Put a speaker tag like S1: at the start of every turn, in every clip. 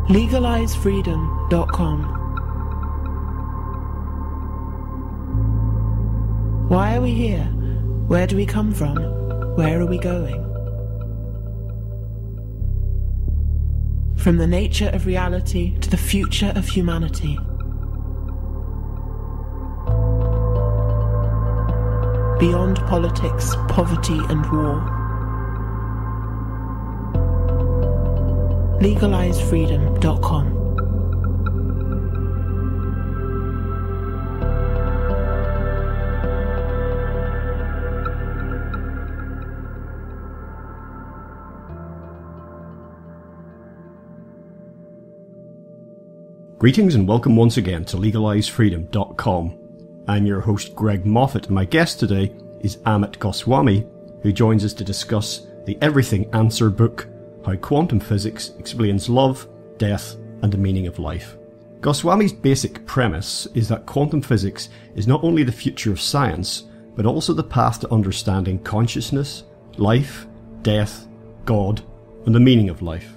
S1: LegalizeFreedom.com. Why are we here? Where do we come from? Where are we going? From the nature of reality to the future of humanity. Beyond politics, poverty and war. LegalizeFreedom.com.
S2: Greetings and welcome once again to LegalizeFreedom.com. I'm your host Greg Moffat and my guest today is Amit Goswami, who joins us to discuss the Everything Answer Book, How Quantum Physics Explains Love, Death and the Meaning of Life. Goswami's basic premise is that quantum physics is not only the future of science, but also the path to understanding consciousness, life, death, God and the meaning of life.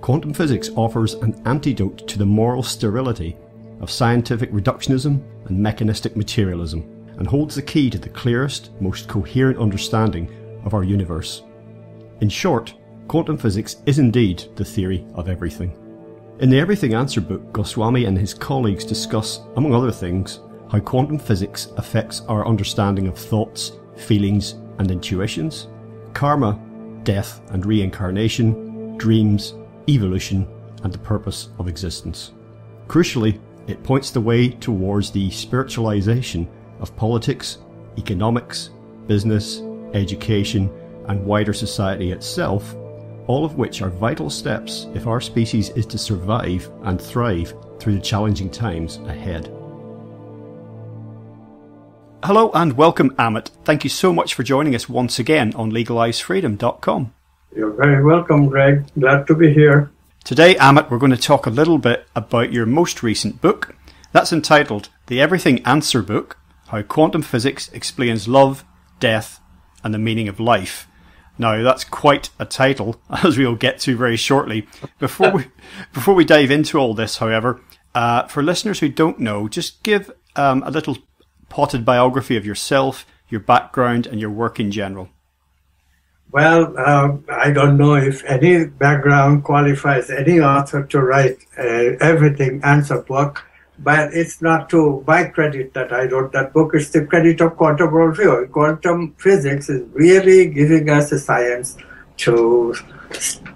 S2: Quantum physics offers an antidote to the moral sterility of scientific reductionism and mechanistic materialism, and holds the key to the clearest, most coherent understanding of our universe. In short, quantum physics is indeed the theory of everything. In the Everything Answer Book, Goswami and his colleagues discuss, among other things, how quantum physics affects our understanding of thoughts, feelings and intuitions, karma, death and reincarnation, dreams, evolution and the purpose of existence. Crucially, it points the way towards the spiritualization of politics, economics, business, education and wider society itself, all of which are vital steps if our species is to survive and thrive through the challenging times ahead. Hello and welcome, Amit. Thank you so much for joining us once again on LegalizeFreedom.com.
S3: You're very welcome, Greg. Glad to be here.
S2: Today, Amit, we're going to talk a little bit about your most recent book. That's entitled The Everything Answer Book, How Quantum Physics Explains Love, Death and the Meaning of Life. Now, that's quite a title, as we'll get to very shortly. Before we dive into all this, however, for listeners who don't know, just give a little potted biography of yourself, your background and your work in general.
S3: Well, I don't know if any background qualifies any author to write Everything Answer Book, but it's not to my credit that I wrote that book. It's the credit of quantum worldview. Quantum physics is really giving us a science to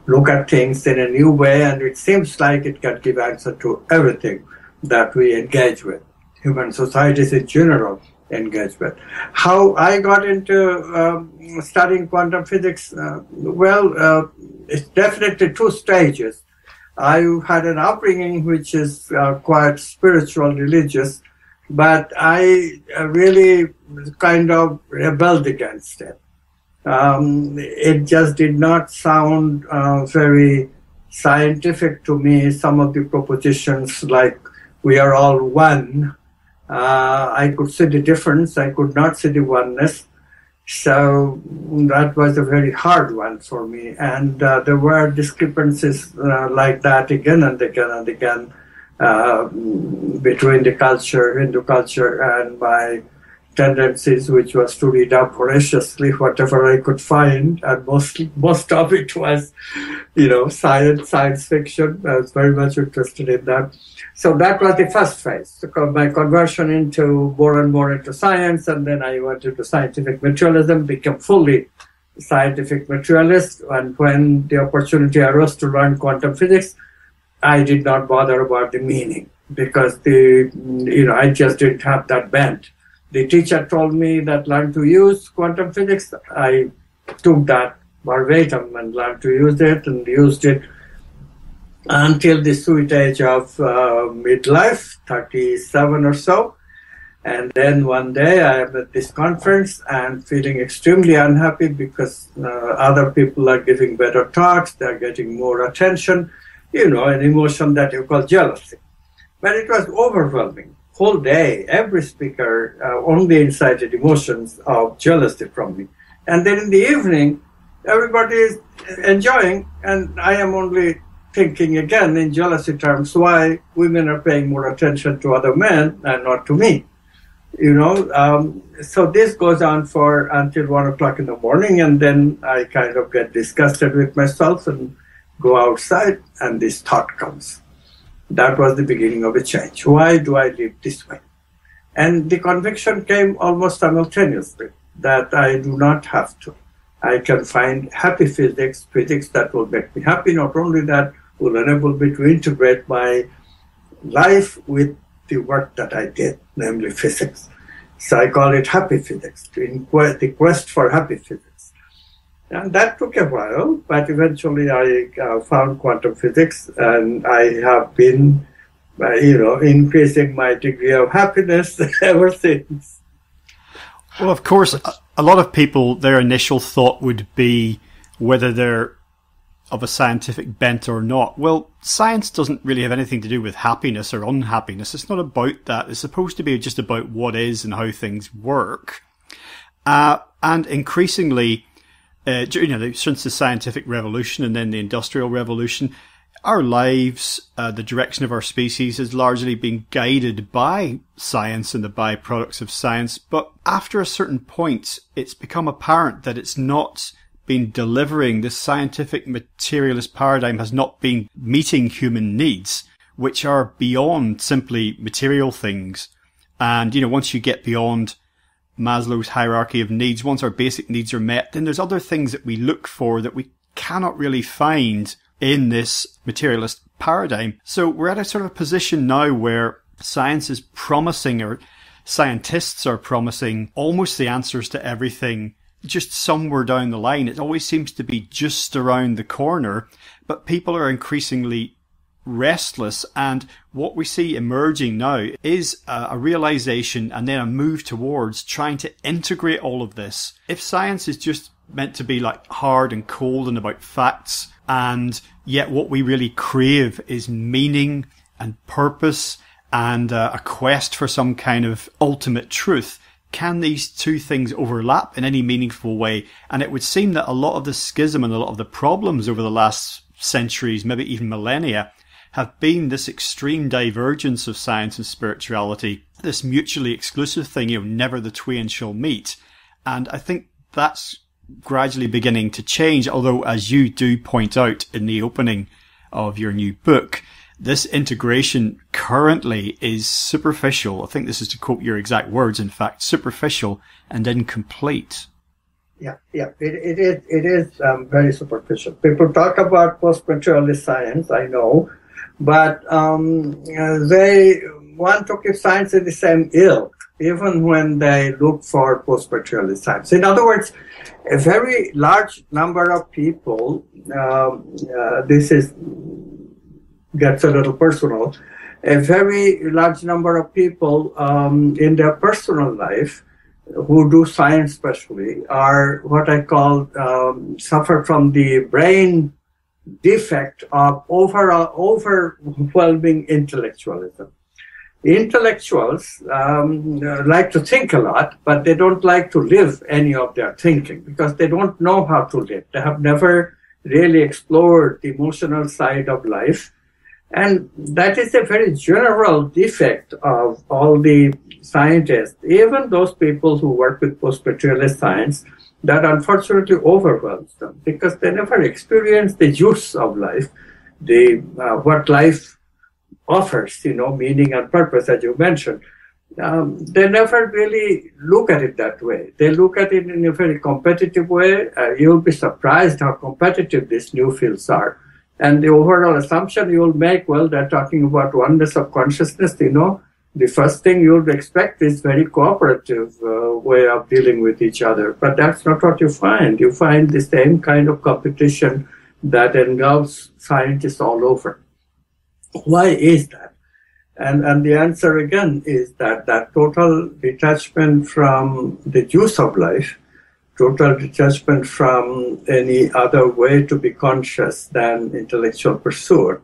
S3: look at things in a new way, and it seems like it can give answer to everything that we engage with, human societies in general engage with. How I got into studying quantum physics, it's definitely two stages. I had an upbringing which is quite spiritual, religious, but I really kind of rebelled against it. It just did not sound very scientific to me. Some of the propositions like we are all one, I could see the difference. I could not see the oneness. So that was a very hard one for me. And there were discrepancies like that again and again and again between the culture, Hindu culture, and my tendencies, which was to read up voraciously whatever I could find. And most of it was, science fiction. I was very much interested in that. So that was the first phase, my conversion into more and more into science, and then I went into scientific materialism, became fully scientific materialist, and when the opportunity arose to learn quantum physics, I did not bother about the meaning, because I just didn't have that bent. The teacher told me that learn to use quantum physics. I took that verbatim and learned to use it and used it until the sweet age of midlife, 37 or so. And then one day I am at this conference and feeling extremely unhappy because other people are giving better talks, they're getting more attention, an emotion that you call jealousy. But it was overwhelming. Whole day, every speaker only incited emotions of jealousy from me. And then in the evening, everybody is enjoying and I am only thinking again in jealousy terms why women are paying more attention to other men and not to me. So this goes on for until 1 o'clock in the morning, and then I kind of get disgusted with myself and go outside, and this thought comes. That was the beginning of a change. Why do I live this way? And the conviction came almost simultaneously that I do not have to. I can find happy physics that will make me happy. Not only that, will enable me to integrate my life with the work that I did, namely physics. So I call it happy physics, the quest for happy physics. And that took a while, but eventually I found quantum physics, and I have been, increasing my degree of happiness ever since.
S2: Well, of course, a lot of people, their initial thought would be whether they're of a scientific bent or not. Well, science doesn't really have anything to do with happiness or unhappiness. It's not about that. It's supposed to be just about what is and how things work. And increasingly, since the scientific revolution and then the industrial revolution, our lives, the direction of our species has largely been guided by science and the byproducts of science. But after a certain point, it's become apparent that it's not been delivering. This scientific materialist paradigm has not been meeting human needs, which are beyond simply material things. And, once you get beyond Maslow's hierarchy of needs, once our basic needs are met, then there's other things that we look for that we cannot really find in this materialist paradigm. So we're at a sort of position now where science is promising, or scientists are promising, almost the answers to everything just somewhere down the line. It always seems to be just around the corner, but people are increasingly restless. And what we see emerging now is a realization and then a move towards trying to integrate all of this. If science is just meant to be like hard and cold and about facts, and yet what we really crave is meaning and purpose and a quest for some kind of ultimate truth, can these two things overlap in any meaningful way? And it would seem that a lot of the schism and a lot of the problems over the last centuries, maybe even millennia, have been this extreme divergence of science and spirituality, this mutually exclusive thing, never the twain shall meet. And I think that's gradually beginning to change, although, as you do point out in the opening of your new book, this integration currently is superficial. I think this is to quote your exact words, in fact, superficial and incomplete.
S3: Yeah, it is very superficial. People talk about post-materialist science, I know, but they want to keep science in the same ilk, even when they look for post-materialist science. In other words, a very large number of people, gets a little personal, a very large number of people in their personal life who do science especially are what I call suffer from the brain defect of overwhelming intellectualism. Intellectuals like to think a lot, but they don't like to live any of their thinking because they don't know how to live. They have never really explored the emotional side of life. And that is a very general defect of all the scientists, even those people who work with post-materialist science, that unfortunately overwhelms them because they never experience the juice of life, what life offers, meaning and purpose, as you mentioned. They never really look at it that way. They look at it in a very competitive way. You'll be surprised how competitive these new fields are. And the overall assumption you'll make, well, they're talking about oneness of consciousness, the first thing you'll expect is very cooperative way of dealing with each other. But that's not what you find. You find the same kind of competition that engulfs scientists all over. Why is that? And the answer again is that total detachment from the juice of life, total detachment from any other way to be conscious than intellectual pursuit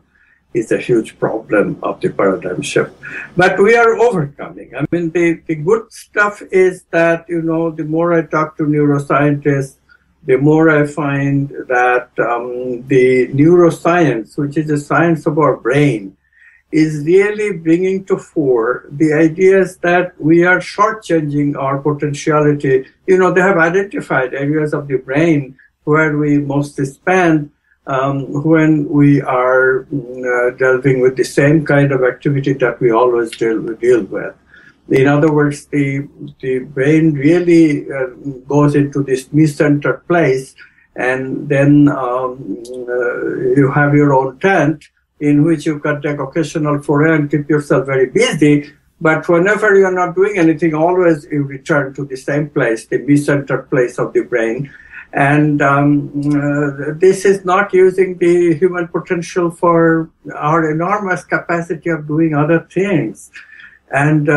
S3: is a huge problem of the paradigm shift. But we are overcoming. I mean, the good stuff is that, the more I talk to neuroscientists, the more I find that the neuroscience, which is the science of our brain, is really bringing to fore the ideas that we are shortchanging our potentiality. They have identified areas of the brain where we mostly spend when we are delving with the same kind of activity that we always deal with. In other words, the brain really goes into this me-centered place, and then you have your own tent in which you can take occasional foray and keep yourself very busy. But whenever you're not doing anything, always you return to the same place, the me-centered place of the brain. And this is not using the human potential for our enormous capacity of doing other things. And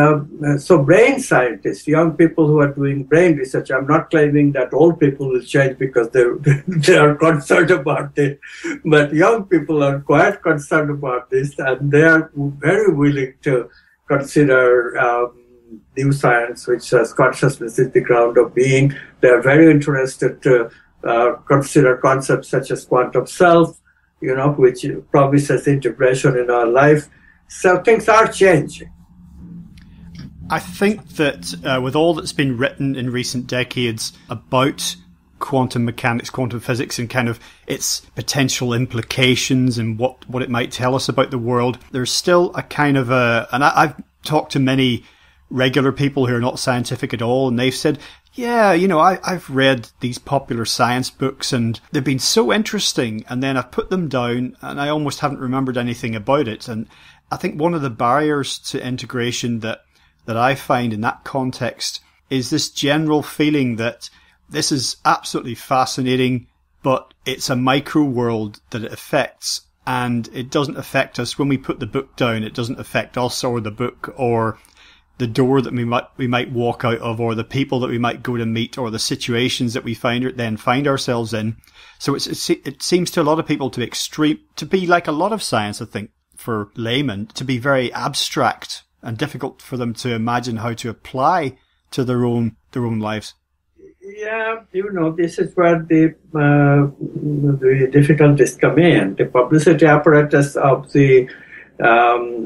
S3: so brain scientists, young people who are doing brain research, I'm not claiming that old people will change because they are concerned about it, but young people are quite concerned about this, and they are very willing to consider new science, which says consciousness is the ground of being. They are very interested to consider concepts such as quantum self, which promises integration in our life. So things are changing.
S2: I think that with all that's been written in recent decades about quantum mechanics, quantum physics, and kind of its potential implications and what it might tell us about the world, there's still a kind of and I've talked to many regular people who are not scientific at all, and they've said, yeah, I've read these popular science books and they've been so interesting, and then I've put them down and I almost haven't remembered anything about it. And I think one of the barriers to integration that I find in that context is this general feeling that this is absolutely fascinating, but it's a micro world that it affects, and it doesn't affect us. When we put the book down, it doesn't affect us or the book or the door that we might walk out of, or the people that we might go to meet, or the situations that we find ourselves in. So it seems to a lot of people to be like a lot of science, I think, for laymen, to be very abstract and difficult for them to imagine how to apply to their own lives.
S3: Yeah, this is where the difficulties come in. The publicity apparatus of the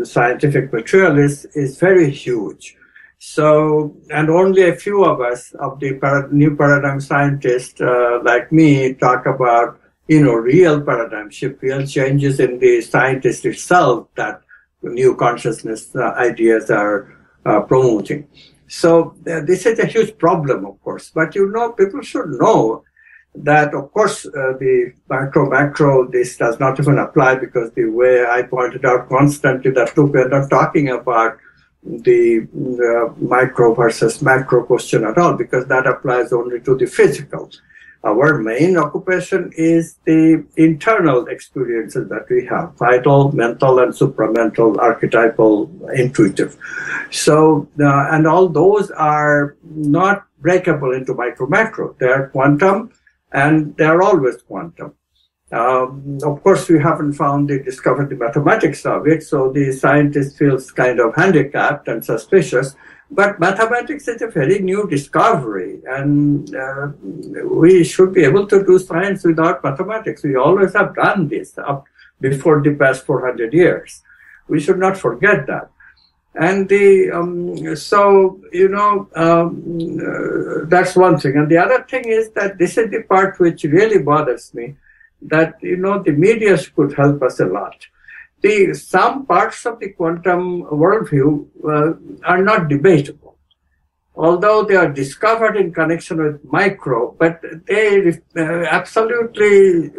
S3: scientific materialists is very huge. So, and only a few of us of the new paradigm scientists like me talk about, real paradigm shift, real changes in the scientist itself that new consciousness ideas are promoting. So this is a huge problem, of course. But people should know that, of course, the macro, this does not even apply, because the way I pointed out constantly that we're not talking about the micro versus macro question at all, because that applies only to the physical. Our main occupation is the internal experiences that we have, vital, mental, and supramental, archetypal, intuitive. So, and all those are not breakable into micro-macro. They are quantum, and they are always quantum. Of course, we haven't discovered the mathematics of it, so the scientist feels kind of handicapped and suspicious. But mathematics is a very new discovery, and we should be able to do science without mathematics. We always have done this up before the past 400 years. We should not forget that. And that's one thing. And the other thing is that this is the part which really bothers me, that, the media could help us a lot. Some parts of the quantum worldview are not debatable, although they are discovered in connection with micro, but they absolutely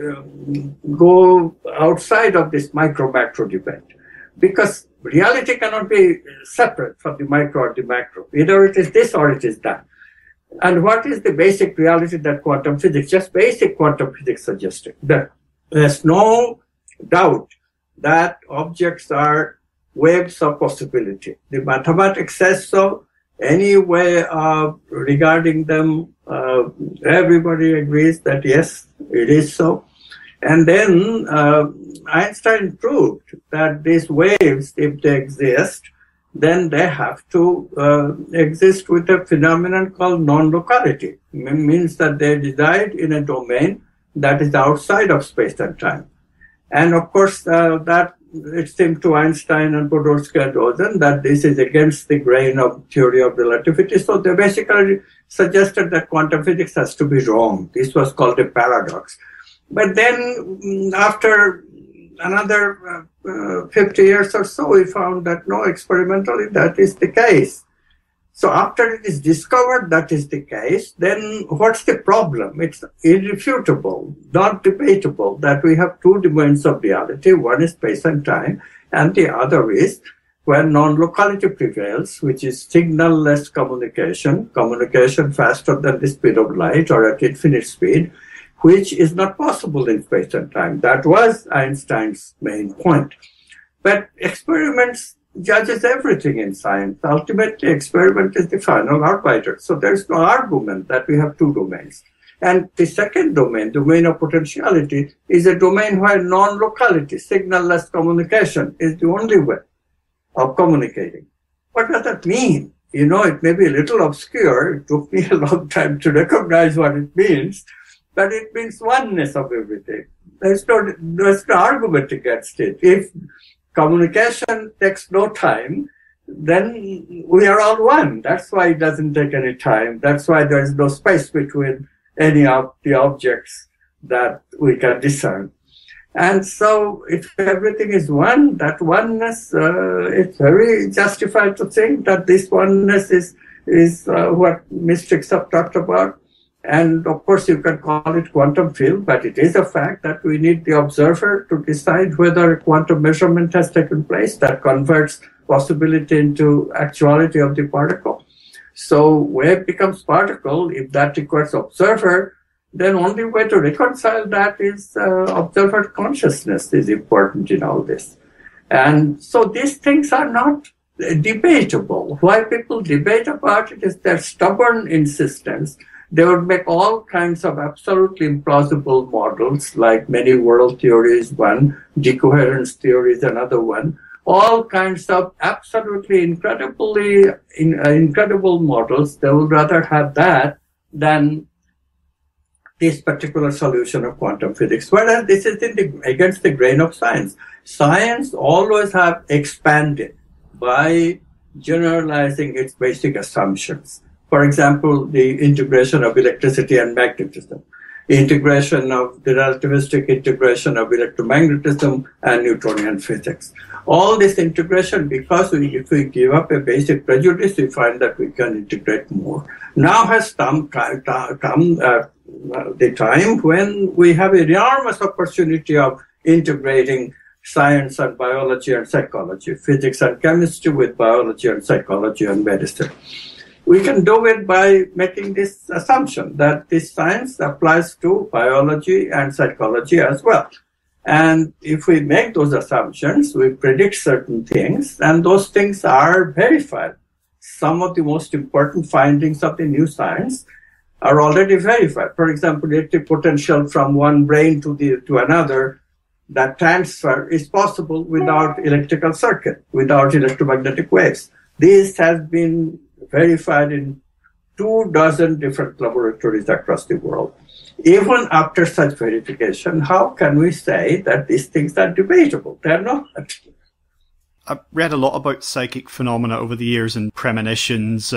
S3: go outside of this micro-macro debate, because reality cannot be separate from the micro or the macro. Either it is this or it is that. And what is the basic reality that quantum physics, just basic quantum physics, suggested? There's no doubt that objects are waves of possibility. The mathematics says so. Any way of regarding them, everybody agrees that yes, it is so. And then Einstein proved that these waves, if they exist, then they have to exist with a phenomenon called non-locality. Means that they reside in a domain that is outside of space and time. And of course, that it seemed to Einstein and Podolsky and Rosen that this is against the grain of theory of relativity. So they basically suggested that quantum physics has to be wrong. This was called a paradox. But then after another 50 years or so, we found that no, experimentally that is the case. So after it is discovered that is the case, then what's the problem? It's irrefutable, not debatable, that we have two domains of reality. One is space and time, and the other is when non-locality prevails, which is signal-less communication, communication faster than the speed of light or at infinite speed, which is not possible in space and time. That was Einstein's main point. But experiments judges everything in science. Ultimately, experiment is the final arbiter. So there's no argument that we have two domains. And the second domain, domain of potentiality, is a domain where non-locality, signal-less communication, is the only way of communicating. What does that mean? You know, it may be a little obscure. It took me a long time to recognize what it means, but it means oneness of everything. There's no argument against it. If communication takes no time, then we are all one. That's why it doesn't take any time. That's why there is no space between any of the objects that we can discern. And so if everything is one, that oneness, it's very justified to think that this oneness is what mystics have talked about. And of course, you can call it quantum field, but it is a fact that we need the observer to decide whether a quantum measurement has taken place that converts possibility into actuality of the particle. So wave becomes particle. If that requires observer, then only way to reconcile that is observer consciousness is important in all this. And so these things are not debatable. Why people debate about it is their stubborn insistence. They would make all kinds of absolutely implausible models, like many world theories, one, decoherence theory is another one, all kinds of absolutely incredible models. They would rather have that than this particular solution of quantum physics. Whereas this is against the grain of science. Science always have expanded by generalizing its basic assumptions. For example, the integration of electricity and magnetism, the relativistic integration of electromagnetism and Newtonian physics. All this integration, because if we give up a basic prejudice, we find that we can integrate more. Now has come the time when we have an enormous opportunity of integrating science and biology and psychology, physics and chemistry with biology and psychology and medicine. We can do it by making this assumption that this science applies to biology and psychology as well. And if we make those assumptions, we predict certain things, and those things are verified. Some of the most important findings of the new science are already verified. For example, electric potential from one brain to another, that transfer is possible without electrical circuit, without electromagnetic waves. This has been verified in 24 different laboratories across the world. Even after such verification, how can we say that these things are debatable? They're not.
S2: I've read a lot about psychic phenomena over the years and premonitions,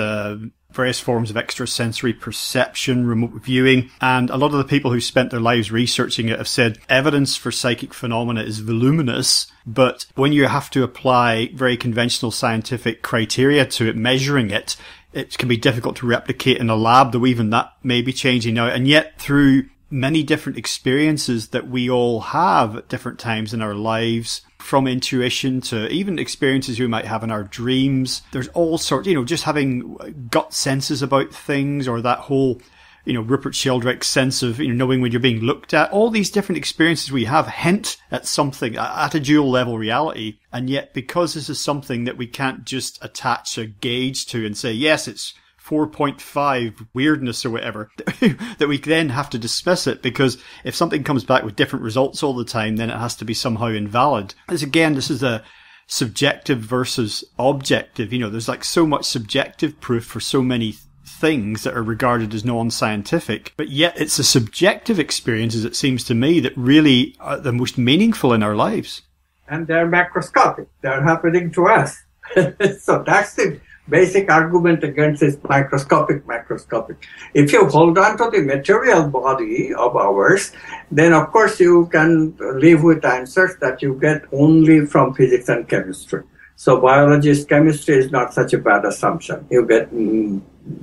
S2: various forms of extrasensory perception, remote viewing, and a lot of the people who spent their lives researching it have said evidence for psychic phenomena is voluminous, but when you have to apply very conventional scientific criteria to it, measuring it, it can be difficult to replicate in a lab, though even that may be changing now. And yet through many different experiences that we all have at different times in our lives, from intuition to even experiences we might have in our dreams, there's all sorts, just having gut senses about things, or that whole, Rupert Sheldrake's sense of, knowing when you're being looked at. All these different experiences we have hint at something, at a dual level reality. And yet, because this is something that we can't just attach a gauge to and say, yes, it's 4.5 weirdness or whatever, that we then have to dismiss it, because if something comes back with different results all the time, then it has to be somehow invalid. This is a subjective versus objective. You know, there's like so much subjective proof for so many things that are regarded as non-scientific, but yet it's the subjective experiences, it seems to me, that really are the most meaningful in our lives.
S3: And they're macroscopic. They're happening to us. So that's the basic argument against this macroscopic. If you hold on to the material body of ours, then of course you can live with answers that you get only from physics and chemistry. So biologist chemistry is not such a bad assumption. You get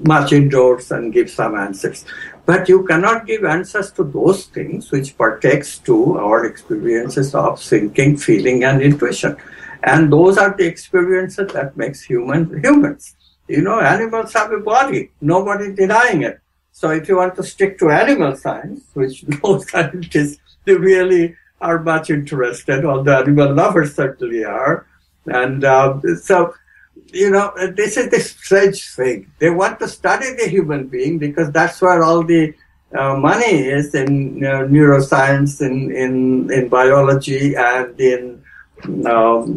S3: much indoors and give some answers. But you cannot give answers to those things which partakes to our experiences of thinking, feeling, and intuition. And those are the experiences that makes humans. You know, animals have a body. Nobody denying it. So if you want to stick to animal science, which most scientists they really are much interested, although animal lovers certainly are. And so, you know, this is the strange thing. They want to study the human being because that's where all the money is in neuroscience, in biology, and in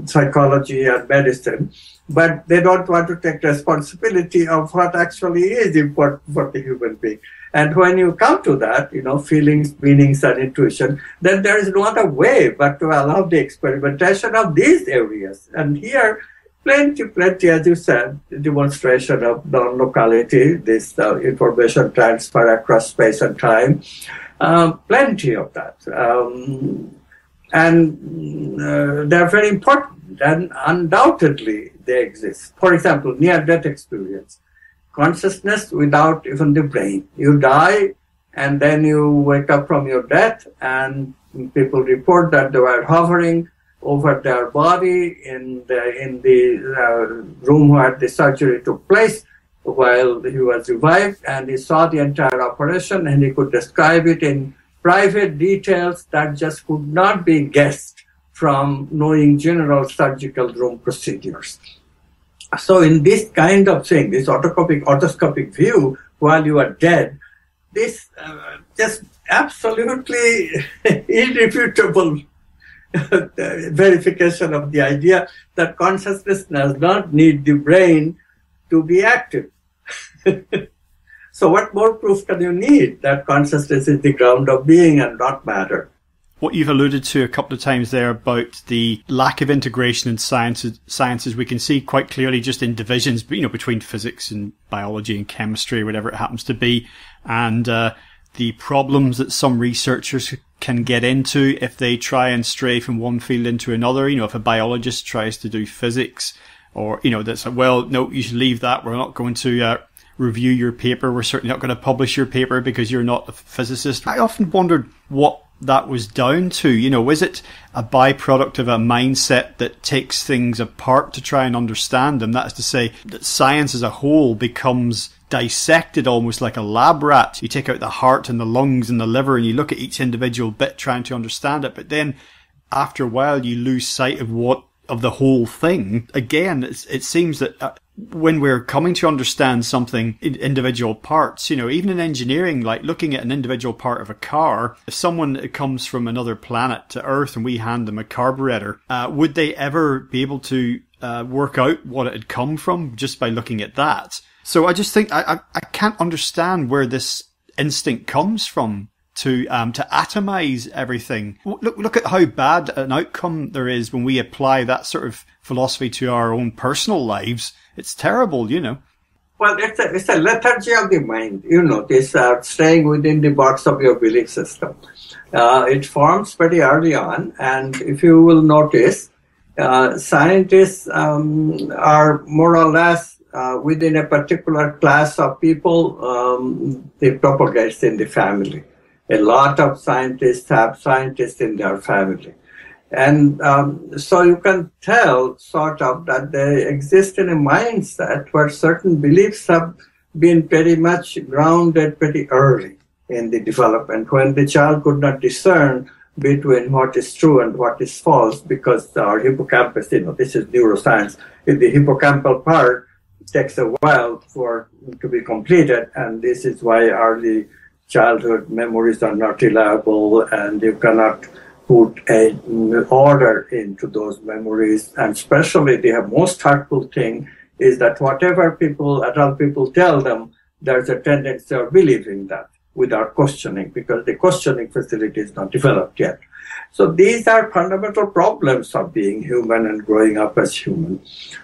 S3: psychology and medicine. But they don't want to take responsibility of what actually is important for the human being. And when you come to that, you know, feelings, meanings, and intuition, then there is no other way but to allow the experimentation of these areas. And here, plenty, as you said, demonstration of non-locality, this information transfer across space and time, plenty of that. And they're very important, and undoubtedly they exist. For example, near-death experience. Consciousness without even the brain. You die, and then you wake up from your death, and people report that they were hovering over their body in the room where the surgery took place while he was revived, and he saw the entire operation, and he could describe it in private details that just could not be guessed from knowing general surgical room procedures. So in this kind of thing, this autoscopic view while you are dead, this just absolutely irrefutable verification of the idea that consciousness does not need the brain to be active. So what more proof can you need that consciousness is the ground of being and not matter?
S2: What you've alluded to a couple of times there about the lack of integration in sciences, we can see quite clearly just in divisions, you know, between physics and biology and chemistry, whatever it happens to be, and the problems that some researchers can get into if they try and stray from one field into another. You know, if a biologist tries to do physics, or, you know, that's like, well, no, you should leave that. We're not going to review your paper. We're certainly not going to publish your paper because you're not a physicist. I often wondered what that was down to. You know, is it a byproduct of a mindset that takes things apart to try and understand them? That is to say, that science as a whole becomes dissected almost like a lab rat. You take out the heart and the lungs and the liver and you look at each individual bit trying to understand it, but then after a while you lose sight of the whole thing. Again, it seems that when we're coming to understand something in individual parts, you know, even in engineering, like looking at an individual part of a car, if someone comes from another planet to Earth and we hand them a carburetor, would they ever be able to work out what it had come from just by looking at that? So I just think I can't understand where this instinct comes from to atomize everything. Look at how bad an outcome there is when we apply that sort of philosophy to our own personal lives. It's terrible, you know.
S3: Well, it's a lethargy of the mind, you know, this staying within the box of your belief system. It forms pretty early on, and if you will notice, scientists are more or less within a particular class of people. It propagates in the family. A lot of scientists have scientists in their family. And so you can tell sort of that they exist in a mindset where certain beliefs have been very much grounded pretty early in the development, when the child could not discern between what is true and what is false, because our hippocampus, you know, this is neuroscience, in the hippocampal part takes a while to be completed, and this is why early childhood memories are not reliable, and you cannot put an order into those memories. And especially the most hurtful thing is that whatever adult people tell them, there's a tendency of believing that without questioning, because the questioning facility is not developed yet. So these are fundamental problems of being human and growing up as human.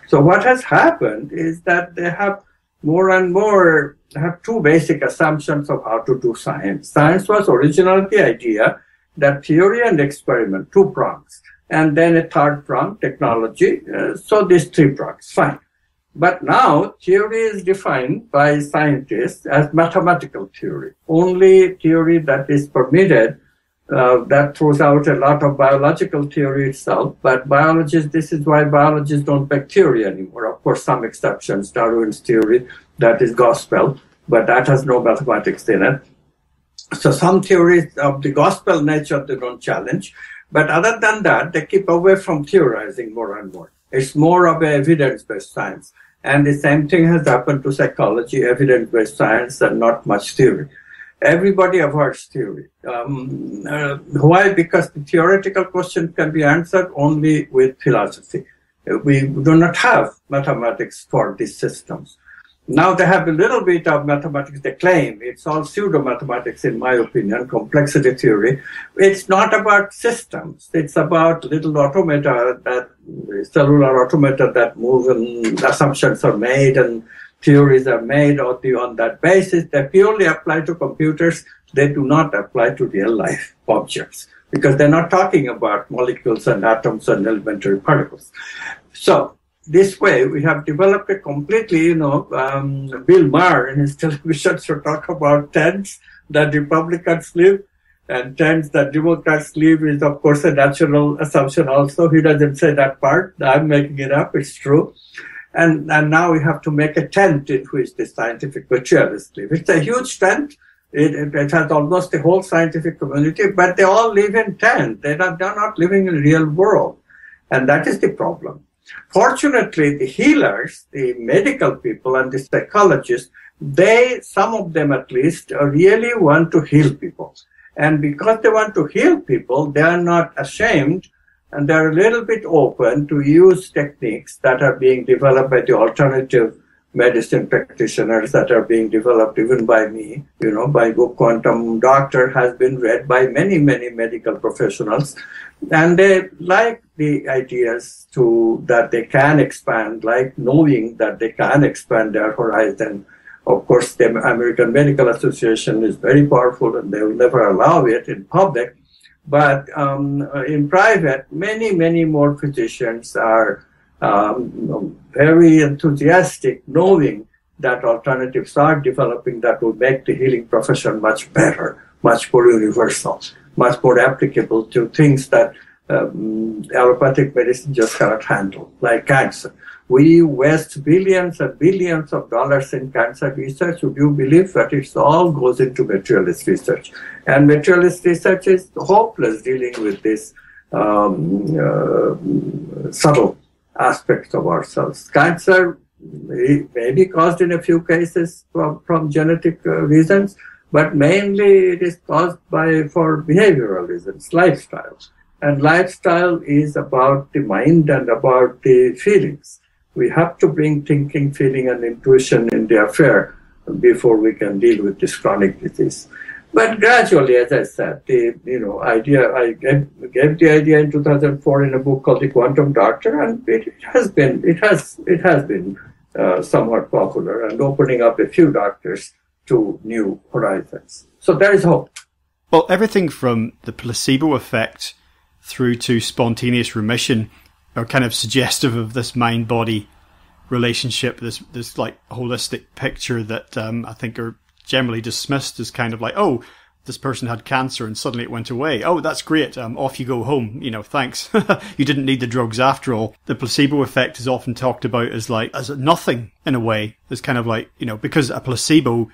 S3: So what has happened is that they have more and more have two basic assumptions of how to do science. Science was originally the idea that theory and experiment, two prongs, and then a third prong, technology. So these three prongs, fine. But now theory is defined by scientists as mathematical theory, only theory that is permitted. That throws out a lot of biological theory itself, but this is why biologists don't make theory anymore. Of course, some exceptions, Darwin's theory, that is gospel, but that has no mathematics in it. So some theories of the gospel nature they don't challenge, but other than that, they keep away from theorizing more and more. It's more of an evidence-based science. And the same thing has happened to psychology, evidence-based science, and not much theory. Everybody avoids theory. Why? Because the theoretical question can be answered only with philosophy. We do not have mathematics for these systems. Now they have a little bit of mathematics, they claim. It's all pseudo-mathematics, in my opinion, complexity theory. It's not about systems. It's about little cellular automata that move and assumptions are made and theories are made on that basis. They purely apply to computers. They do not apply to real life objects because they're not talking about molecules and atoms and elementary particles. So this way, we have developed a completely, Bill Maher in his television should talk about tents that Republicans live and tents that Democrats live is, of course, a natural assumption also. He doesn't say that part. I'm making it up. It's true. And now we have to make a tent in which the scientific materialists live. It's a huge tent. It has almost the whole scientific community, but they all live in tents. They're not living in the real world. And that is the problem. Fortunately, the healers, the medical people and the psychologists, some of them at least, really want to heal people. And because they want to heal people, they are not ashamed and they're a little bit open to use techniques that are being developed by the alternative medicine practitioners that are being developed even by me. My book, Quantum Doctor, has been read by many, many medical professionals. And they like the ideas that they can expand, like knowing that they can expand their horizon. Of course, the American Medical Association is very powerful and they will never allow it in public. But in private, many, many more physicians are very enthusiastic, knowing that alternatives are developing that will make the healing profession much better, much more universal, much more applicable to things that allopathic medicine just cannot handle, like cancer. We waste billions and billions of dollars in cancer research. Would you believe that it all goes into materialist research? And materialist research is hopeless dealing with this subtle aspects of ourselves. Cancer may be caused in a few cases from genetic reasons, but mainly it is caused for behavioral reasons, lifestyle. And lifestyle is about the mind and about the feelings. We have to bring thinking, feeling, and intuition in the affair before we can deal with this chronic disease. But gradually, as I said, the idea I gave the idea in 2004 in a book called The Quantum Doctor, and it has been somewhat popular and opening up a few doctors to new horizons. So there is hope.
S2: Well, everything from the placebo effect through to spontaneous remission are kind of suggestive of this mind-body relationship, this like holistic picture that I think are generally dismissed as kind of like, oh, this person had cancer and suddenly it went away. Oh, that's great. Off you go home. Thanks. You didn't need the drugs after all. The placebo effect is often talked about as nothing in a way. It's kind of like, because a placebo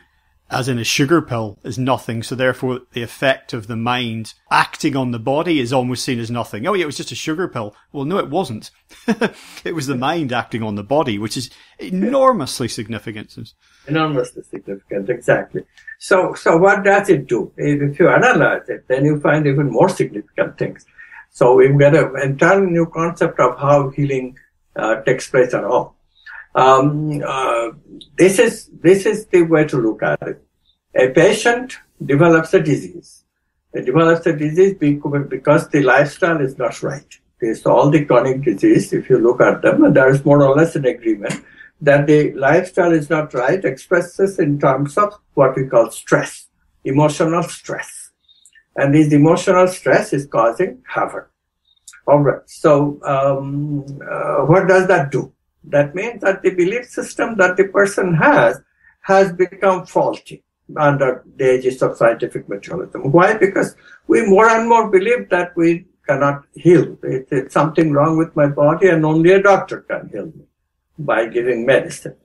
S2: as in a sugar pill, is nothing. So therefore, the effect of the mind acting on the body is almost seen as nothing. Oh, yeah, it was just a sugar pill. Well, no, it wasn't. It was the mind acting on the body, which is enormously significant.
S3: Enormously significant, exactly. So what does it do? If you analyze it, then you find even more significant things. So we've got an entirely new concept of how healing takes place at all. This is the way to look at it. A patient develops a disease. It develops a disease because the lifestyle is not right. It's all the chronic disease. If you look at them, and there is more or less an agreement that the lifestyle is not right, expresses in terms of what we call stress, emotional stress. And this emotional stress is causing havoc. All right. So what does that do? That means that the belief system that the person has become faulty under the aegis of scientific materialism. Why? Because we more and more believe that we cannot heal. It's something wrong with my body and only a doctor can heal me by giving medicine.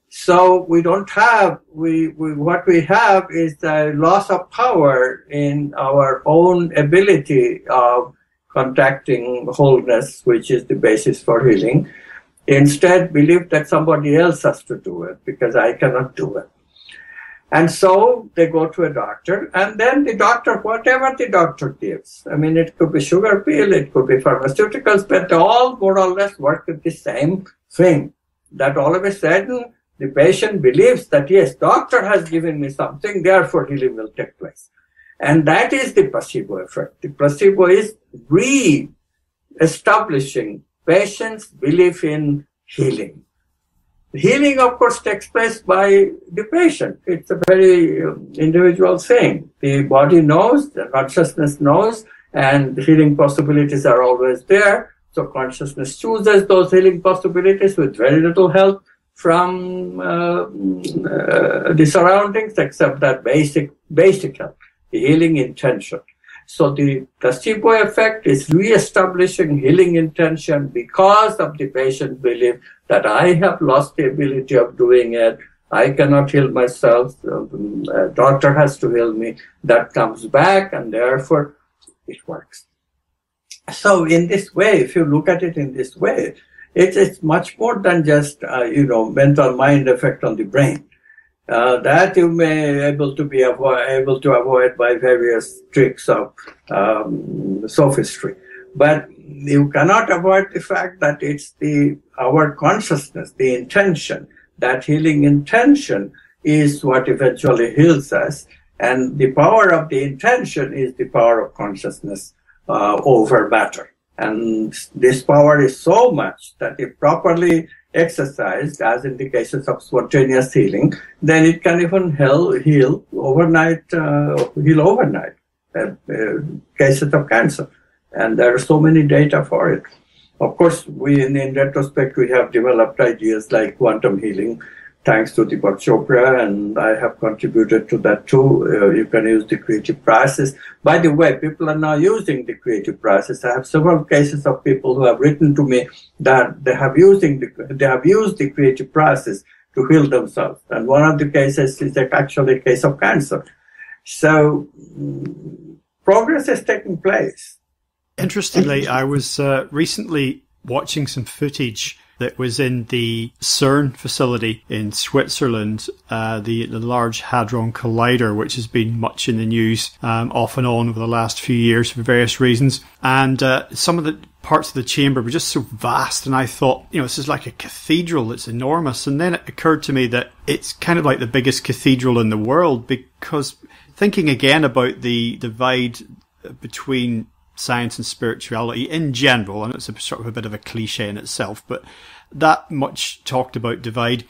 S3: So we don't have, what we have is a loss of power in our own ability of contacting wholeness, which is the basis for healing. Instead, believe that somebody else has to do it because I cannot do it. And so they go to a doctor, and then the doctor, whatever the doctor gives, I mean, it could be sugar pill, it could be pharmaceuticals, but they all more or less work with the same thing. That all of a sudden, the patient believes that, yes, doctor has given me something, therefore healing will take place. And that is the placebo effect. The placebo is re-establishing patient's belief in healing. Healing, of course, takes place by the patient. It's a very individual thing. The body knows, the consciousness knows, and the healing possibilities are always there. So consciousness chooses those healing possibilities with very little help from the surroundings, except that basic help, the healing intention. So the placebo effect is re-establishing healing intention because of the patient's belief that I have lost the ability of doing it. I cannot heal myself. A doctor has to heal me. That comes back, and therefore it works. So in this way, if you look at it in this way, it's much more than just mental mind effect on the brain. That you may able to avoid by various tricks of sophistry, but you cannot avoid the fact that it's our consciousness, the intention. That healing intention is what eventually heals us, and the power of the intention is the power of consciousness over matter. And this power is so much that if properly exercised, as in the cases of spontaneous healing, then it can even heal overnight. Cases of cancer, and there are so many data for it. Of course, in retrospect, we have developed ideas like quantum healing, thanks to Deepak Chopra, and I have contributed to that too. You can use the creative process. By the way, people are now using the creative process. I have several cases of people who have written to me that they have used the creative process to heal themselves. And one of the cases is actually a case of cancer. So progress is taking place.
S2: Interestingly, I was recently watching some footage that was in the CERN facility in Switzerland, the Large Hadron Collider, which has been much in the news off and on over the last few years for various reasons. And some of the parts of the chamber were just so vast, and I thought, this is like a cathedral, it's enormous. And then it occurred to me that it's kind of like the biggest cathedral in the world, because thinking again about the divide between science and spirituality in general, and it's a sort of a bit of a cliche in itself, but that much talked about divide.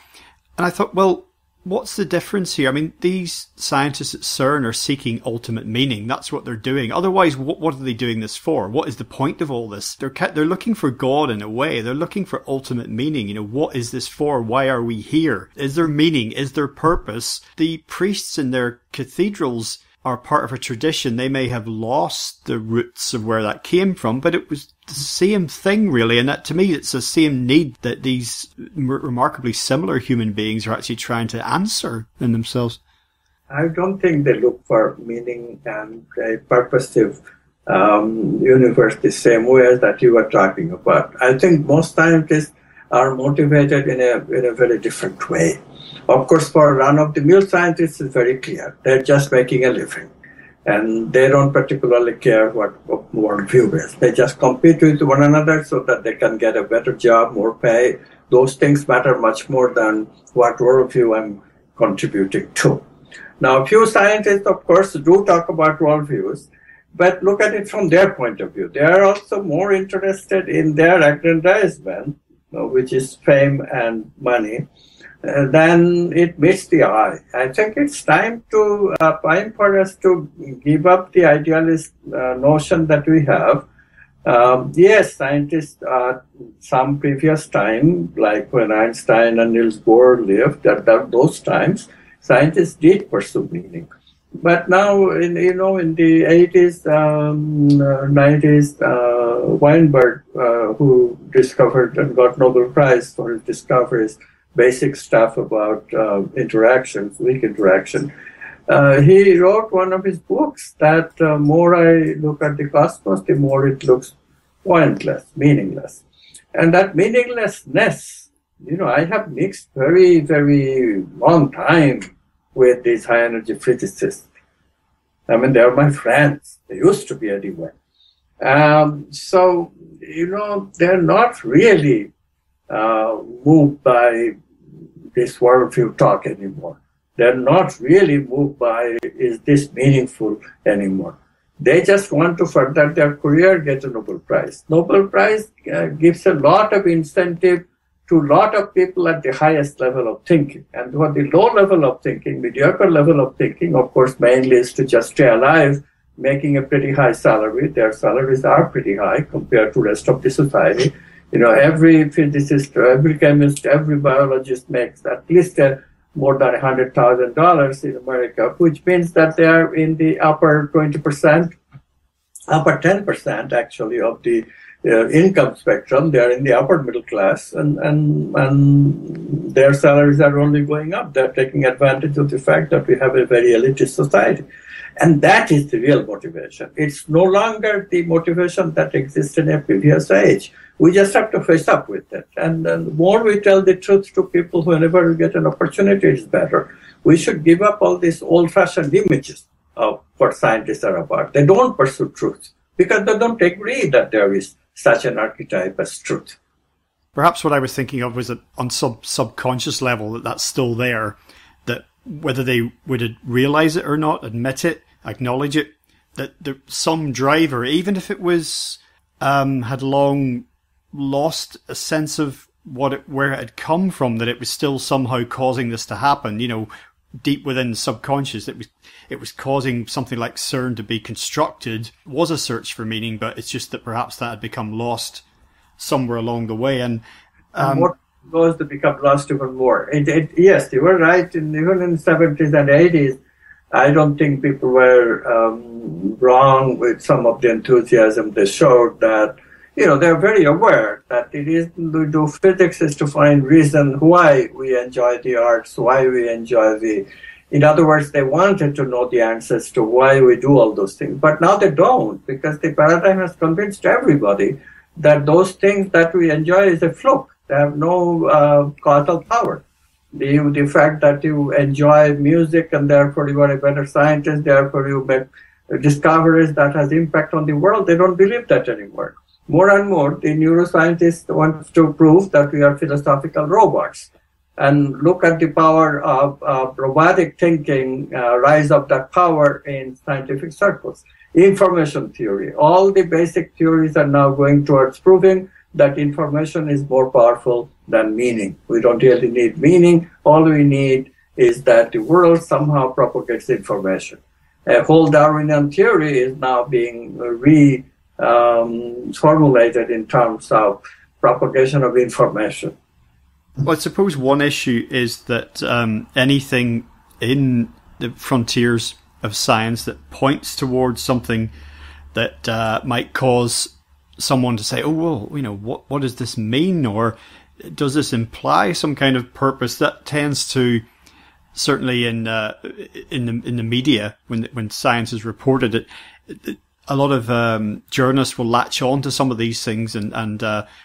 S2: And I thought, well, what's the difference here? I mean, these scientists at CERN are seeking ultimate meaning. That's what they're doing. Otherwise, what are they doing this for? What is the point of all this? They're looking for God in a way. They're looking for ultimate meaning. What is this for? Why are we here? Is there meaning? Is there purpose? The priests in their cathedrals are part of a tradition. They may have lost the roots of where that came from, but it was the same thing, really. And that, to me, it's the same need that these remarkably similar human beings are actually trying to answer in themselves.
S3: I don't think they look for meaning and a purposive universe the same way as that you were talking about. I think most scientists are motivated in a very different way. Of course, for run-of-the-mill scientists, it's very clear. They're just making a living. And they don't particularly care what worldview is. They just compete with one another so that they can get a better job, more pay. Those things matter much more than what worldview I'm contributing to. Now, a few scientists, of course, do talk about worldviews, but look at it from their point of view. They are also more interested in their aggrandizement, which is fame and money, then it meets the eye. I think it's time for us to give up the idealist notion that we have. Yes, scientists some previous time, like when Einstein and Niels Bohr lived, at those times, scientists did pursue meaning. But now, in the 80s, 90s, Weinberg, who discovered and got Nobel Prize for his discoveries, basic stuff about interactions, weak interaction. He wrote one of his books that more I look at the cosmos, the more it looks pointless, meaningless. And that meaninglessness, I have mixed very, very long time with these high energy physicists. I mean, they're my friends. They used to be anyway. So, they're not really moved by this worldview talk anymore. They're not really moved by, is this meaningful anymore? They just want to further their career, get a Nobel Prize. Nobel Prize gives a lot of incentive to a lot of people at the highest level of thinking. And for the low level of thinking, mediocre level of thinking, of course, mainly is to just stay alive, making a pretty high salary. Their salaries are pretty high compared to the rest of the society. Every physicist, every chemist, every biologist makes at least more than $100,000 in America, which means that they are in the upper 20%, upper 10% actually of the income spectrum. They are in the upper middle class, and their salaries are only going up. They're taking advantage of the fact that we have a very elitist society. And that is the real motivation. It's no longer the motivation that exists in a previous age. We just have to face up with it. And the more we tell the truth to people whenever we get an opportunity, it's better. We should give up all these old-fashioned images of what scientists are about. They don't pursue truth because they don't agree that there is such an archetype as truth.
S2: Perhaps what I was thinking of was that on subconscious level that's still there, that whether they would realize it or not, admit it, acknowledge it, that some driver, even if it was had long lost a sense of where it had come from, that it was still somehow causing this to happen. Deep within subconscious, it was causing something like CERN to be constructed. It was a search for meaning, but it's just that perhaps that had become lost somewhere along the way. And
S3: what goes to become lost even more? Yes, you were right. Even in the 70s and 80s, I don't think people were wrong with some of the enthusiasm they showed that, they're very aware that it is to do physics is to find reason why we enjoy the arts, why we enjoy in other words, they wanted to know the answers to why we do all those things. But now they don't, because the paradigm has convinced everybody that those things that we enjoy is a fluke. They have no causal power. The fact that you enjoy music and therefore you are a better scientist, therefore you make discoveries that has impact on the world, they don't believe that anymore. More and more, the neuroscientists want to prove that we are philosophical robots. And look at the power of robotic thinking, rise of that power in scientific circles. Information theory. All the basic theories are now going towards proving that information is more powerful than meaning. We don't really need meaning. All we need is that the world somehow propagates information. A whole Darwinian theory is now being formulated in terms of propagation of information.
S2: Well, I suppose one issue is that anything in the frontiers of science that points towards something that might cause someone to say, oh, well, what does this mean? Or does this imply some kind of purpose? That tends to certainly in the media, when science is reported, a lot of journalists will latch on to some of these things, and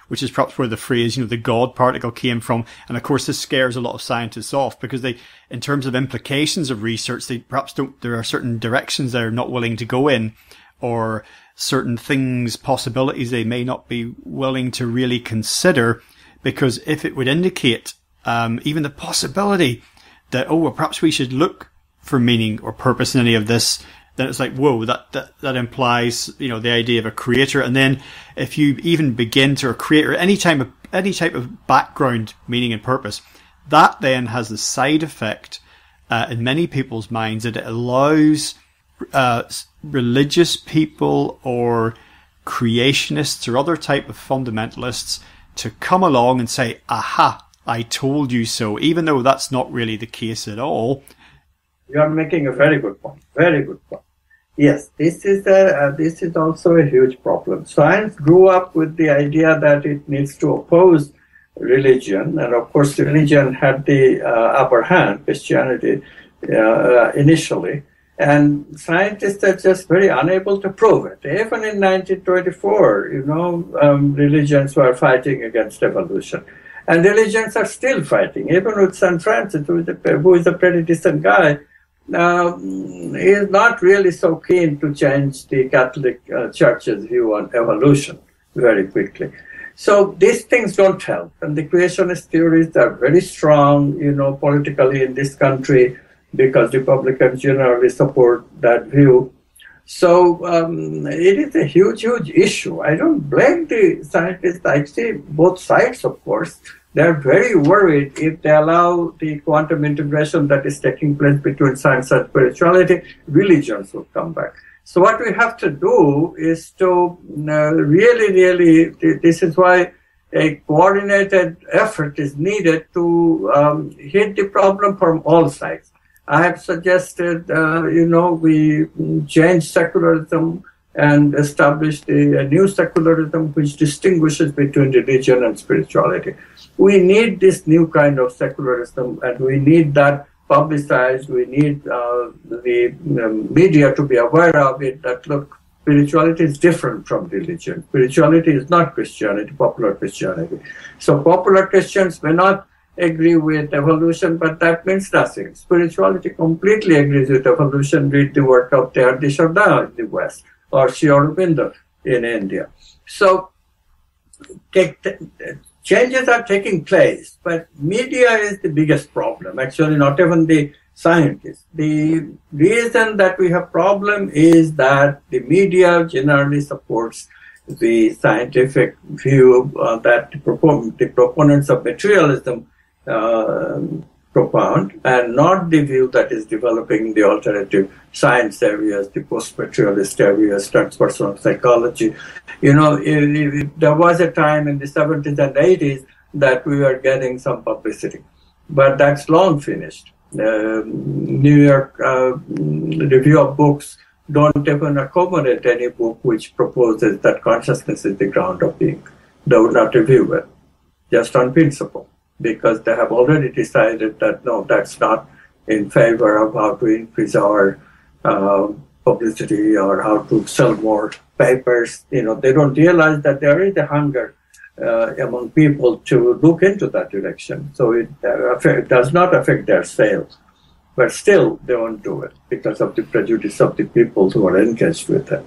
S2: which is perhaps where the phrase, the God particle came from. And of course, this scares a lot of scientists off, because they, in terms of implications of research, they perhaps don't. There are certain directions they're not willing to go in, or certain things, possibilities they may not be willing to really consider, because if it would indicate even the possibility that, well, perhaps we should look for meaning or purpose in any of this, then it's like, whoa, that implies, the idea of a creator. And then if you even begin to create, or any type of background meaning and purpose, that then has the side effect in many people's minds that it allows religious people or creationists or other type of fundamentalists to come along and say, aha, I told you so, even though that's not really the case at all.
S3: You are making a very good point. Very good point. Yes, this is also a huge problem. Science grew up with the idea that it needs to oppose religion, and of course, religion had the upper hand, Christianity, initially. And scientists are just very unable to prove it. Even in 1924, religions were fighting against evolution. And religions are still fighting. Even with St. Francis, who is a pretty decent guy, he is not really so keen to change the Catholic Church's view on evolution very quickly. So these things don't help. And the creationist theories are very strong, politically in this country, because Republicans generally support that view. So it is a huge, huge issue. I don't blame the scientists. I see both sides, of course. They're very worried if they allow the quantum integration that is taking place between science and spirituality, religions will come back. So what we have to do is to really, this is why a coordinated effort is needed to hit the problem from all sides. I have suggested, we change secularism and establish a new secularism which distinguishes between religion and spirituality. We need this new kind of secularism, and we need that publicized. We need the media to be aware of it, that, look, spirituality is different from religion. Spirituality is not Christianity, popular Christianity. So popular Christians may not agree with evolution, but that means nothing. Spirituality completely agrees with evolution. Read the work of Teilhard de Chardin in the West, or Sri Aurobindo in India. So changes are taking place, but media is the biggest problem. Actually, not even the scientists. The reason that we have problem is that the media generally supports the scientific view that the proponents of materialism propound, and not the view that is developing the alternative science areas, the post-materialist areas, transpersonal psychology. There was a time in the 70s and 80s that we were getting some publicity, but that's long finished. New York Review of Books don't even accommodate any book which proposes that consciousness is the ground of being. They would not review it, just on principle, because they have already decided that, no, that's not in favor of how to increase our publicity or how to sell more papers. They don't realize that there is a hunger among people to look into that direction. So it does not affect their sales. But still, they won't do it because of the prejudice of the people who are engaged with it.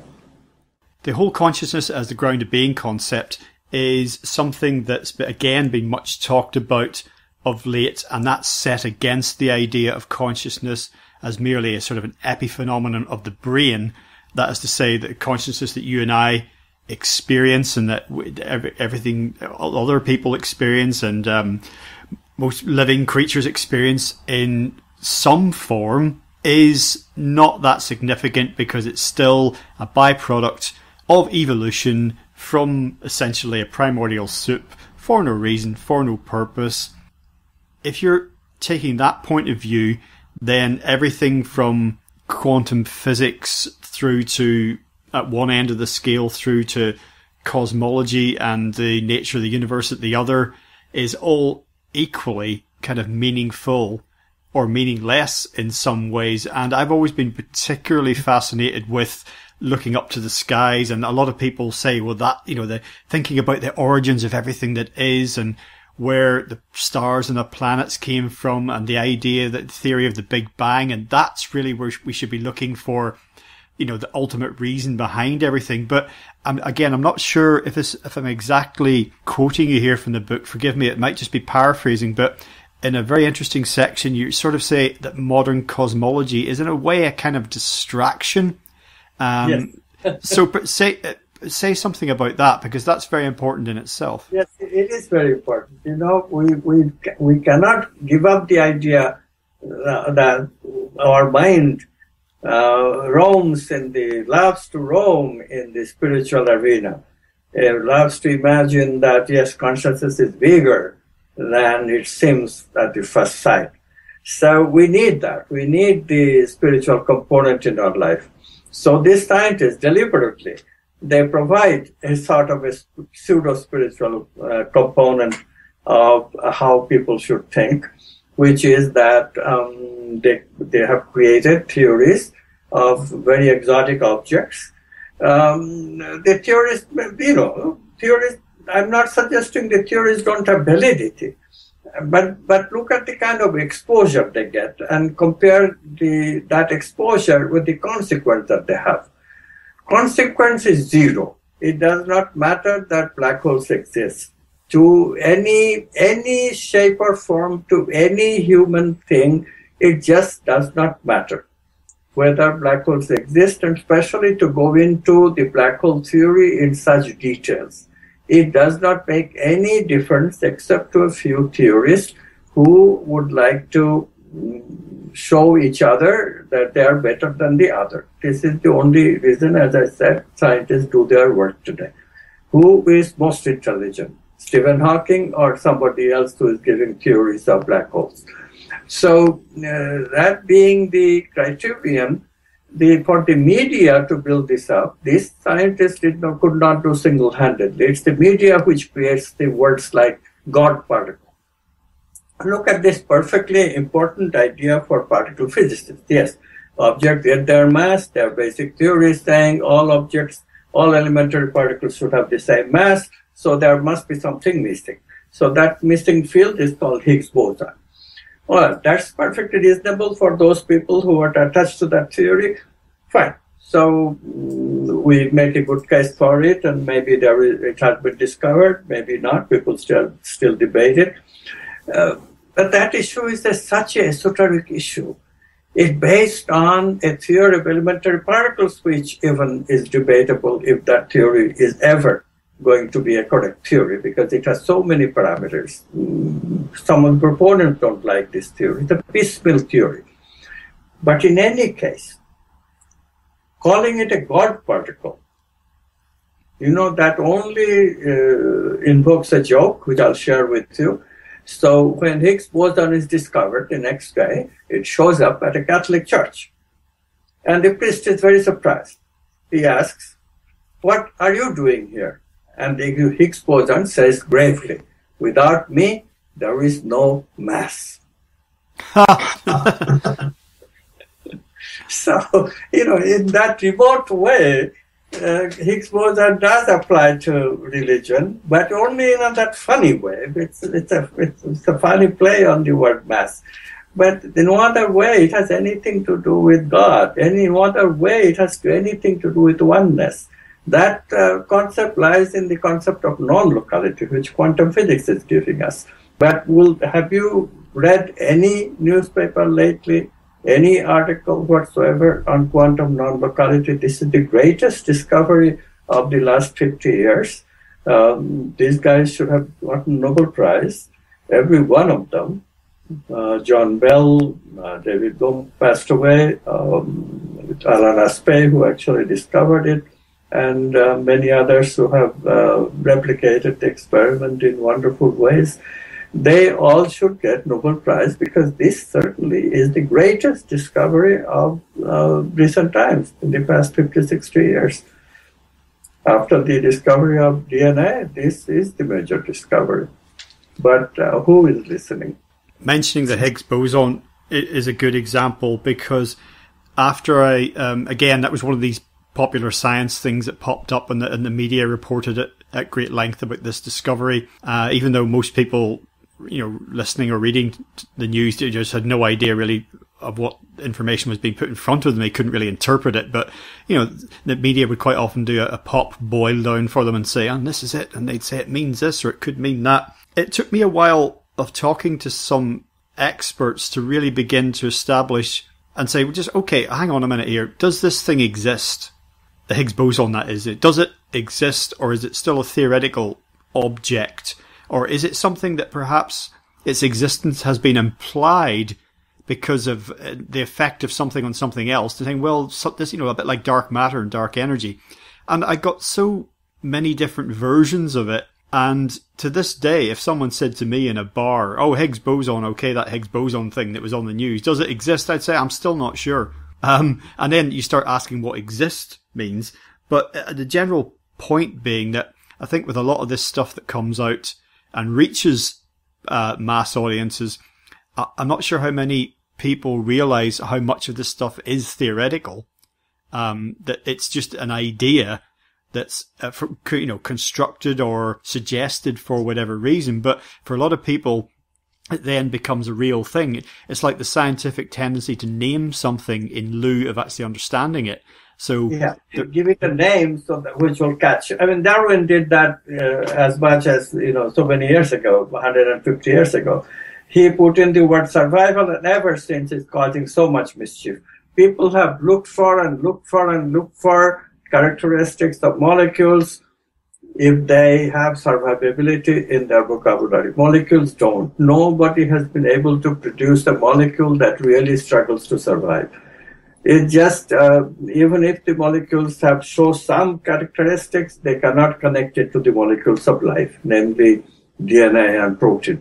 S2: The whole consciousness as the ground of being concept is something that's, again, been much talked about of late, and that's set against the idea of consciousness as merely a sort of an epiphenomenon of the brain. That is to say, that consciousness that you and I experience, and that everything other people experience, and most living creatures experience in some form, is not that significant, because it's still a byproduct of evolution from essentially a primordial soup for no reason, for no purpose. If you're taking that point of view, then everything from quantum physics through to, at one end of the scale, through to cosmology and the nature of the universe at the other, is all equally kind of meaningful or meaningless in some ways. And I've always been particularly fascinated with looking up to the skies. And a lot of people say, well, that, the thinking about the origins of everything that is and where the stars and the planets came from, and the idea that the theory of the Big Bang. And that's really where we should be looking for, the ultimate reason behind everything. But I'm not sure if I'm exactly quoting you here from the book. Forgive me, it might just be paraphrasing, but in a very interesting section, you sort of say that modern cosmology is in a way a kind of distraction.
S3: Yes.
S2: But say something about that, because that's very important in itself.
S3: Yes, it is very important. We cannot give up the idea that our mind loves to roam in the spiritual arena. It loves to imagine that, yes, consciousness is bigger than it seems at the first sight. So we need that. We need the spiritual component in our life. So these scientists deliberately, they provide a sort of a pseudo-spiritual component of how people should think, which is that they have created theories of very exotic objects. The theories, I'm not suggesting the theories don't have validity, but look at the kind of exposure they get and compare that exposure with the consequence that they have. Consequence is zero. It does not matter that black holes exist to any shape or form, to any human thing. It just does not matter whether black holes exist, and especially to go into the black hole theory in such details. It does not make any difference except to a few theorists who would like to show each other that they are better than the other. This is the only reason, as I said, scientists do their work today. Who is most intelligent? Stephen Hawking or somebody else who is giving theories of black holes? So that being the criterion, for the media to build this up, these scientists could not do single-handedly. It's the media which creates the words like God particle. Look at this perfectly important idea for particle physicists. Yes, objects get their mass, their basic theory is saying all objects, all elementary particles should have the same mass, so there must be something missing. So that missing field is called Higgs boson. Well, that's perfectly reasonable for those people who are attached to that theory. Fine. So we make a good case for it, and maybe it has been discovered, maybe not. People still debate it. But that issue is such an esoteric issue. It's based on a theory of elementary particles, which even is debatable if that theory is ever going to be a correct theory, because it has so many parameters. Some of the proponents don't like this theory. It's a piecemeal theory. But in any case, calling it a God particle, that only invokes a joke, which I'll share with you. So when Higgs boson is discovered the next day, it shows up at a Catholic church. And the priest is very surprised. He asks, "What are you doing here?" And the Higgs boson says gravely, "Without me, there is no mass." So, in that remote way, Higgs boson does apply to religion, but only in that funny way. It's a funny play on the word mass. But in no other way it has anything to do with God. In no other way it has anything to do with oneness. That concept lies in the concept of non-locality, which quantum physics is giving us. But have you read any newspaper lately, any article whatsoever on quantum non-locality? This is the greatest discovery of the last 50 years. These guys should have gotten Nobel Prize, every one of them. John Bell, David Bohm passed away, Alan Aspect, who actually discovered it, and many others who have replicated the experiment in wonderful ways. They all should get Nobel Prize, because this certainly is the greatest discovery of recent times, in the past 50, 60 years. After the discovery of DNA, this is the major discovery. But who is listening?
S2: Mentioning the Higgs boson is a good example, because after again, that was one of these popular science things that popped up, and the media reported it at great length about this discovery, even though most people, listening or reading the news, they just had no idea really of what information was being put in front of them. They couldn't really interpret it, but the media would quite often do a pop boil down for them and say, and this is it, and they'd say it means this or it could mean that. It took me a while of talking to some experts to really begin to establish and say, well, just, okay, hang on a minute here. Does this thing exist? The Higgs boson, that is it. Does it exist, or is it still a theoretical object? Or is it something that perhaps its existence has been implied because of the effect of something on something else? To think, well, this, a bit like dark matter and dark energy. And I got so many different versions of it. And to this day, if someone said to me in a bar, oh, Higgs boson, okay, that Higgs boson thing that was on the news, does it exist? I'd say, I'm still not sure. And then you start asking what exist means. But the general point being that I think with a lot of this stuff that comes out and reaches mass audiences, I'm not sure how many people realize how much of this stuff is theoretical, that it's just an idea that's constructed or suggested for whatever reason. But for a lot of people, it then becomes a real thing. It's like the scientific tendency to name something in lieu of actually understanding it. So
S3: give it a name so that which will catch. I mean, Darwin did that as much as so many years ago, 150 years ago. He put in the word survival, and ever since it's causing so much mischief. People have looked for and looked for and looked for characteristics of molecules if they have survivability in their vocabulary. Molecules don't. Nobody has been able to produce a molecule that really struggles to survive. It just, even if the molecules show some characteristics, they cannot connect it to the molecules of life, namely DNA and protein.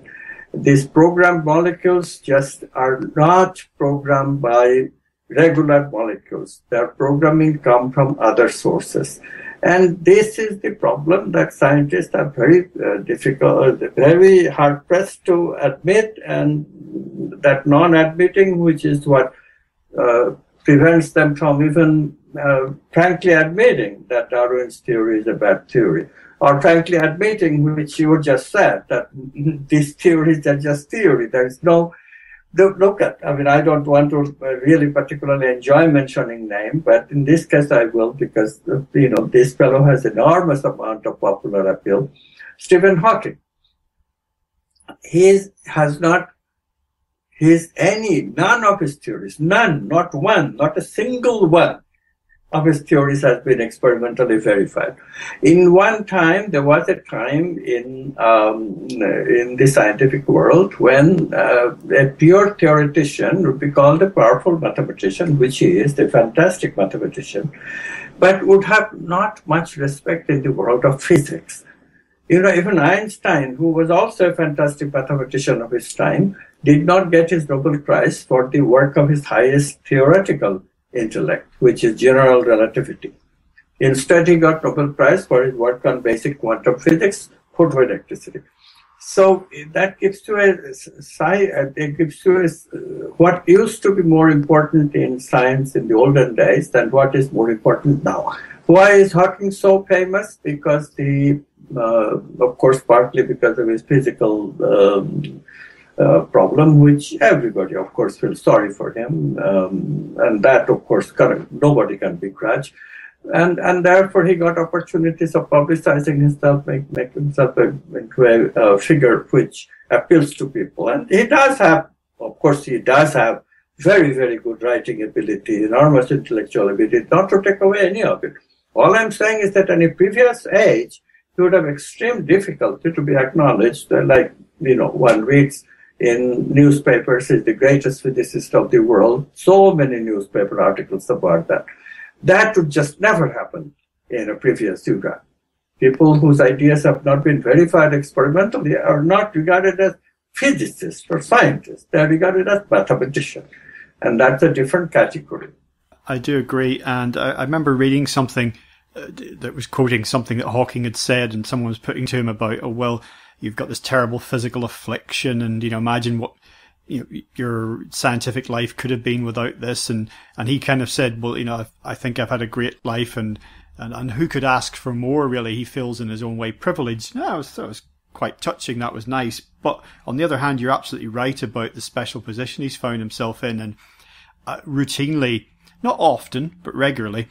S3: These programmed molecules just are not programmed by regular molecules. Their programming comes from other sources. And this is the problem that scientists are very very hard-pressed to admit, and that non-admitting, which is what prevents them from even frankly admitting that Darwin's theory is a bad theory, or frankly admitting, which you just said, that these theories are just theory. There is no look at. I mean, I don't want to really particularly enjoy mentioning name, but in this case I will, because this fellow has enormous amount of popular appeal. Stephen Hawking. None of his theories, none, not one, not a single one of his theories has been experimentally verified. There was a time in the scientific world when a pure theoretician would be called a powerful mathematician, which he is, a fantastic mathematician, but would have not much respect in the world of physics. Even Einstein, who was also a fantastic mathematician of his time, did not get his Nobel Prize for the work of his highest theoretical intellect, which is general relativity. Instead, he got Nobel Prize for his work on basic quantum physics, photoelectricity. So that gives to what used to be more important in science in the olden days than what is more important now. Why is Hawking so famous? Because of course, partly because of his physical problem, which everybody, of course, feels sorry for him, and that, of course, nobody can begrudge, and therefore he got opportunities of publicizing himself, make himself into a figure which appeals to people, and he does have very, very good writing ability, enormous intellectual ability, not to take away any of it. All I'm saying is that in a previous age, he would have extreme difficulty to be acknowledged, one reads in newspapers, is the greatest physicist of the world. So many newspaper articles about that. That would just never happen in a previous era. People whose ideas have not been verified experimentally are not regarded as physicists or scientists. They're regarded as mathematicians. And that's a different category.
S2: I do agree. And I remember reading something that was quoting something that Hawking had said, and someone was putting to him about, oh, well, you've got this terrible physical affliction, and, imagine what your scientific life could have been without this. And he kind of said, well, I think I've had a great life, and who could ask for more, really? He feels in his own way privileged. No, that was quite touching. That was nice. But on the other hand, you're absolutely right about the special position he's found himself in. And routinely, not often, but regularly,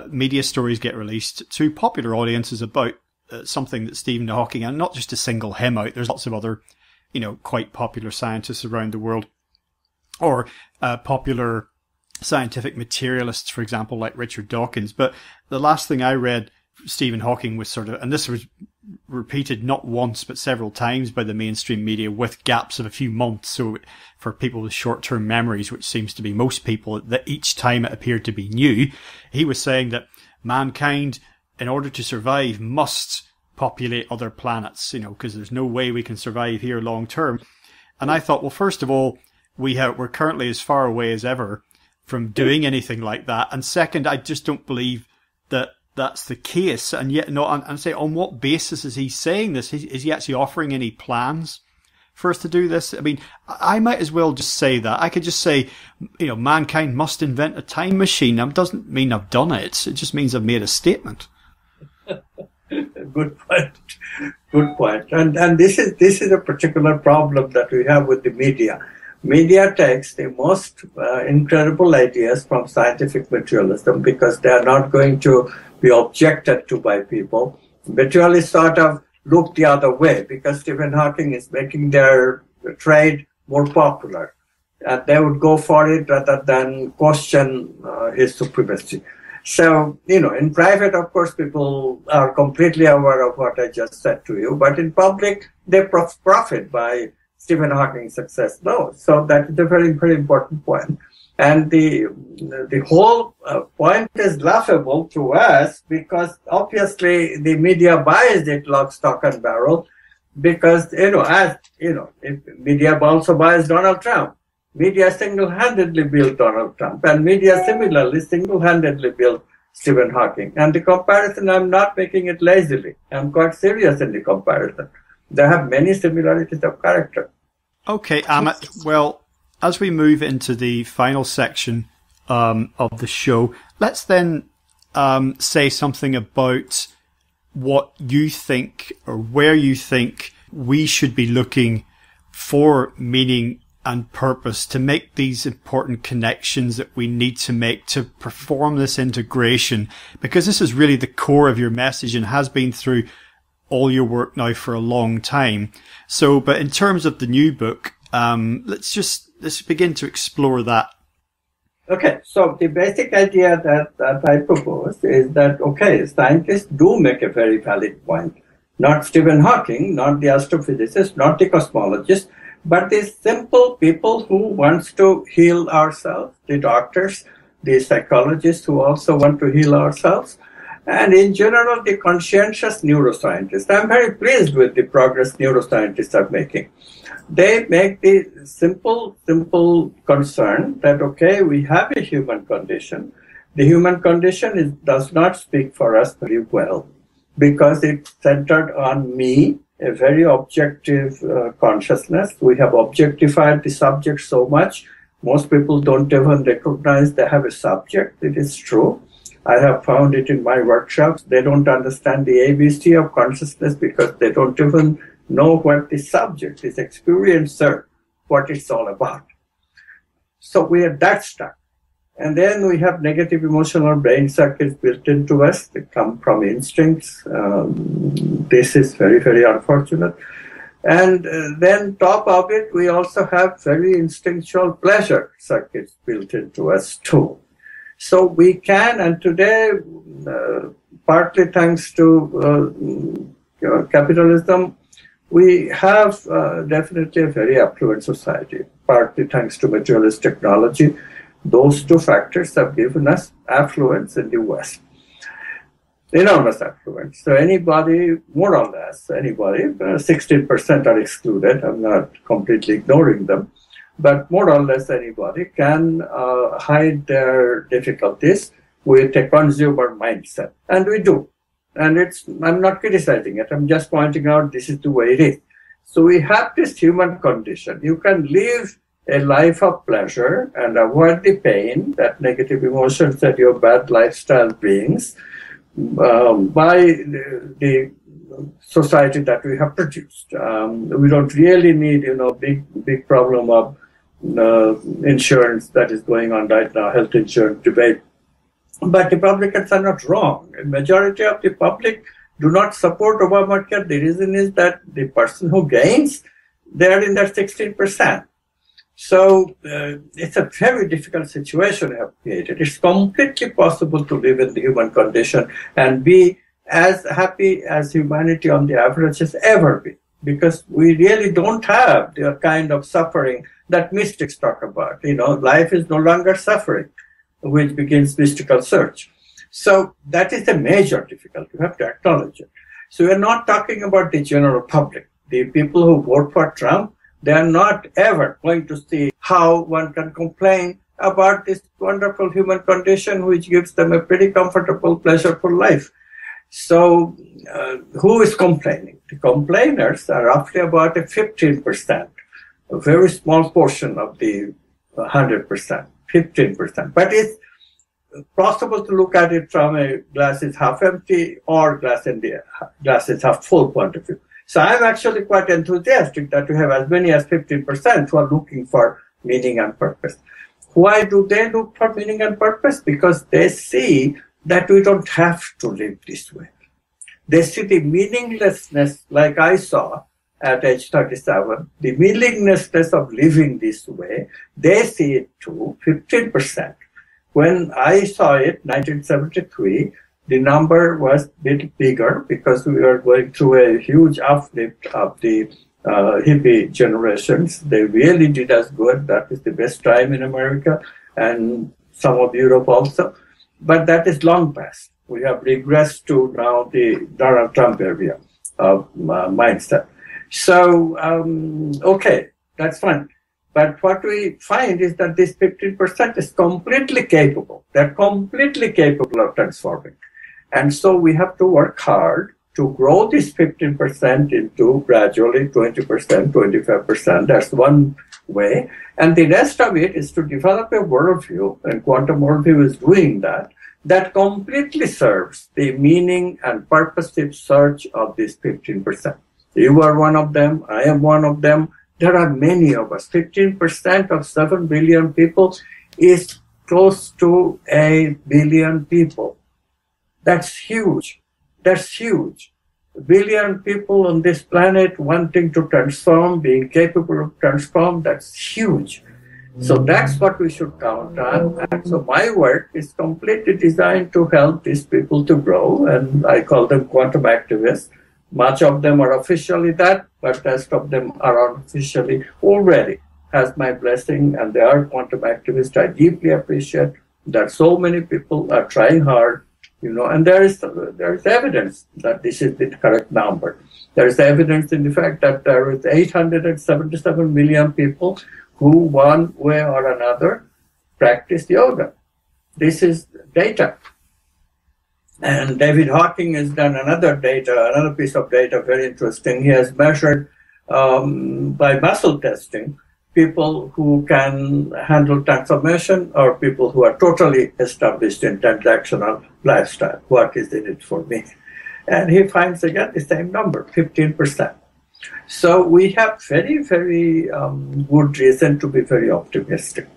S2: media stories get released to popular audiences about something that Stephen Hawking, and not just to single him out, there's lots of other, quite popular scientists around the world, or popular scientific materialists, for example, like Richard Dawkins. But the last thing I read, Stephen Hawking was and this was repeated not once but several times by the mainstream media with gaps of a few months. So for people with short-term memories, which seems to be most people, that each time it appeared to be new, he was saying that mankind, in order to survive, must populate other planets, because there's no way we can survive here long term. And I thought, well, first of all, we're currently as far away as ever from doing anything like that. And second, I just don't believe that that's the case. And yet, and say, on what basis is he saying this? Is he actually offering any plans for us to do this? I mean, I might as well just say that. I could just say, mankind must invent a time machine. That doesn't mean I've done it. It just means I've made a statement.
S3: Good point. Good point. And this is a particular problem that we have with the media. Media takes the most incredible ideas from scientific materialism because they are not going to be objected to by people. Materialists sort of look the other way because Stephen Hawking is making their trade more popular. And they would go for it rather than question his supremacy. So, in private, of course, people are completely aware of what I just said to you, but in public, they profit by Stephen Hawking's success. No, so that is a very, very important point. And the whole point is laughable to us because obviously the media buys it lock, stock, and barrel because, media also buys Donald Trump. Media single-handedly built Donald Trump, and media similarly single-handedly built Stephen Hawking. And the comparison, I'm not making it lazily. I'm quite serious in the comparison. They have many similarities of character.
S2: Okay, Amit. Well, as we move into the final section of the show, let's then say something about what you think or where you think we should be looking for meaning and purpose to make these important connections that we need to make to perform this integration, because this is really the core of your message and has been through all your work now for a long time. So, but in terms of the new book, let's begin to explore that.
S3: Okay, so the basic idea that I propose is that, scientists do make a very valid point. Not Stephen Hawking, not the astrophysicist, not the cosmologist, but the simple people who wants to heal ourselves, the doctors, the psychologists who also want to heal ourselves, and in general, the conscientious neuroscientists. I'm very pleased with the progress neuroscientists are making. They make the simple concern that, we have a human condition. The human condition does not speak for us very well because it's centered on me, a very objective consciousness. We have objectified the subject so much. Most people don't even recognize they have a subject. It is true. I have found it in my workshops. They don't understand the ABC of consciousness because they don't even know what the subject, this experiencer, what it's all about. So we are that stuck. And then we have negative emotional brain circuits built into us that come from instincts. This is very, very unfortunate. And then top of it, we also have very instinctual pleasure circuits built into us too. So we can, and today, partly thanks to capitalism, we have definitely a very affluent society, partly thanks to materialist technology. Those two factors have given us affluence in the West, enormous affluence. So anybody, more or less anybody, 16% are excluded. I'm not completely ignoring them, but more or less anybody can hide their difficulties with a consumer mindset. And we do. And I'm not criticizing it. I'm just pointing out this is the way it is. So we have this human condition. You can live a life of pleasure and avoid the pain that negative emotions that your bad lifestyle brings by the society that we have produced. We don't really need, big problem of insurance that is going on right now, health insurance debate. But Republicans are not wrong. A majority of the public do not support Obamacare. The reason is that the person who gains, they are in that 16%. So it's a very difficult situation we have created. It's completely possible to live in the human condition and be as happy as humanity on the average has ever been, because we really don't have the kind of suffering that mystics talk about. Life is no longer suffering, which begins mystical search. So that is a major difficulty. You have to acknowledge it. So we're not talking about the general public. The people who vote for Trump, they are not ever going to see how one can complain about this wonderful human condition, which gives them a pretty comfortable, pleasurable life. So who is complaining? The complainers are roughly about a 15%, a very small portion of the 100%, 15%. But it's possible to look at it from a glass is half empty or glass is half full point of view. So I'm actually quite enthusiastic that we have as many as 15% who are looking for meaning and purpose. Why do they look for meaning and purpose? Because they see that we don't have to live this way. They see the meaninglessness, like I saw at age 37, the meaninglessness of living this way. They see it too, 15%. When I saw it, 1973, the number was a bit bigger because we were going through a huge uplift of the hippie generations. They really did us good. That is the best time in America and some of Europe also. But that is long past. We have regressed to now the Donald Trump area of mindset. So, okay, that's fine. But what we find is that this 15% is completely capable. They're completely capable of transforming. And so we have to work hard to grow this 15% into gradually 20%, 25%. That's one way. And the rest of it is to develop a worldview, and quantum worldview is doing that, that completely serves the meaning and purposive search of this 15%. You are one of them. I am one of them. There are many of us. 15% of 7 billion people is close to 1 billion people. That's huge. That's huge. 1 billion people on this planet wanting to transform, being capable of transform, that's huge. So that's what we should count on. And so my work is completely designed to help these people to grow, and I call them quantum activists. Much of them are officially that, but the rest of them are unofficially already has my blessing, and they are quantum activists. I deeply appreciate that so many people are trying hard, and there is evidence that this is the correct number. There is evidence in the fact that there is 877 million people who, one way or another, practice yoga. This is data. And David Hawking has done another piece of data, very interesting. He has measured by muscle testing people who can handle transformation or people who are totally established in transactional lifestyle. What is in it for me? And he finds again the same number, 15%. So we have very, very good reason to be very optimistic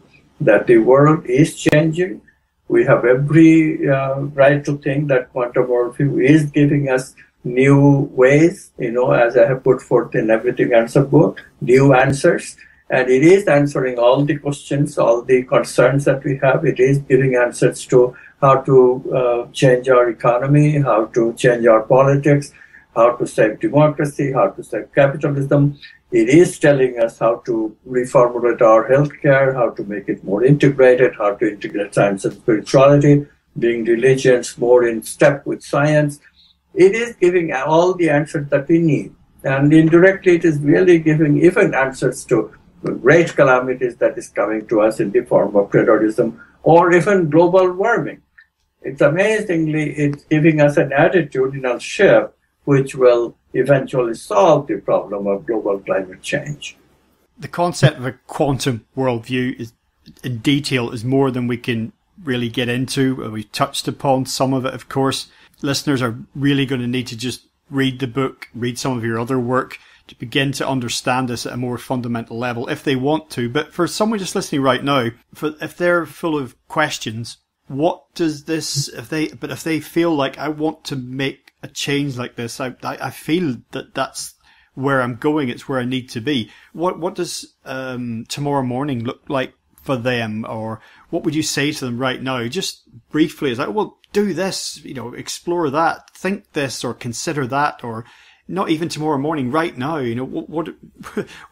S3: that the world is changing. We have every right to think that quantum worldview is giving us new ways, as I have put forth in Everything Answer Book, new answers. And it is answering all the questions, all the concerns that we have. It is giving answers to how to change our economy, how to change our politics, how to save democracy, how to save capitalism. It is telling us how to reformulate our healthcare, how to make it more integrated, how to integrate science and spirituality, being religions more in step with science. It is giving all the answers that we need. And indirectly, it is really giving even answers to great calamities that is coming to us in the form of terrorism or even global warming. It's giving us an attitudinal shift which will eventually solve the problem of global climate change.
S2: The concept of a quantum worldview is, in detail, is more than we can really get into. We've touched upon some of it, of course. Listeners are really going to need to just read the book, read some of your other work to begin to understand this at a more fundamental level if they want to. But for someone just listening right now, if they're full of questions, what does this, if they feel like I want to make a change like this, I feel that that's where I'm going, it's where I need to be. What does tomorrow morning look like for them, or what would you say to them right now? Just briefly, is like, well, do this, explore that, think this, or consider that, or not even tomorrow morning, right now. What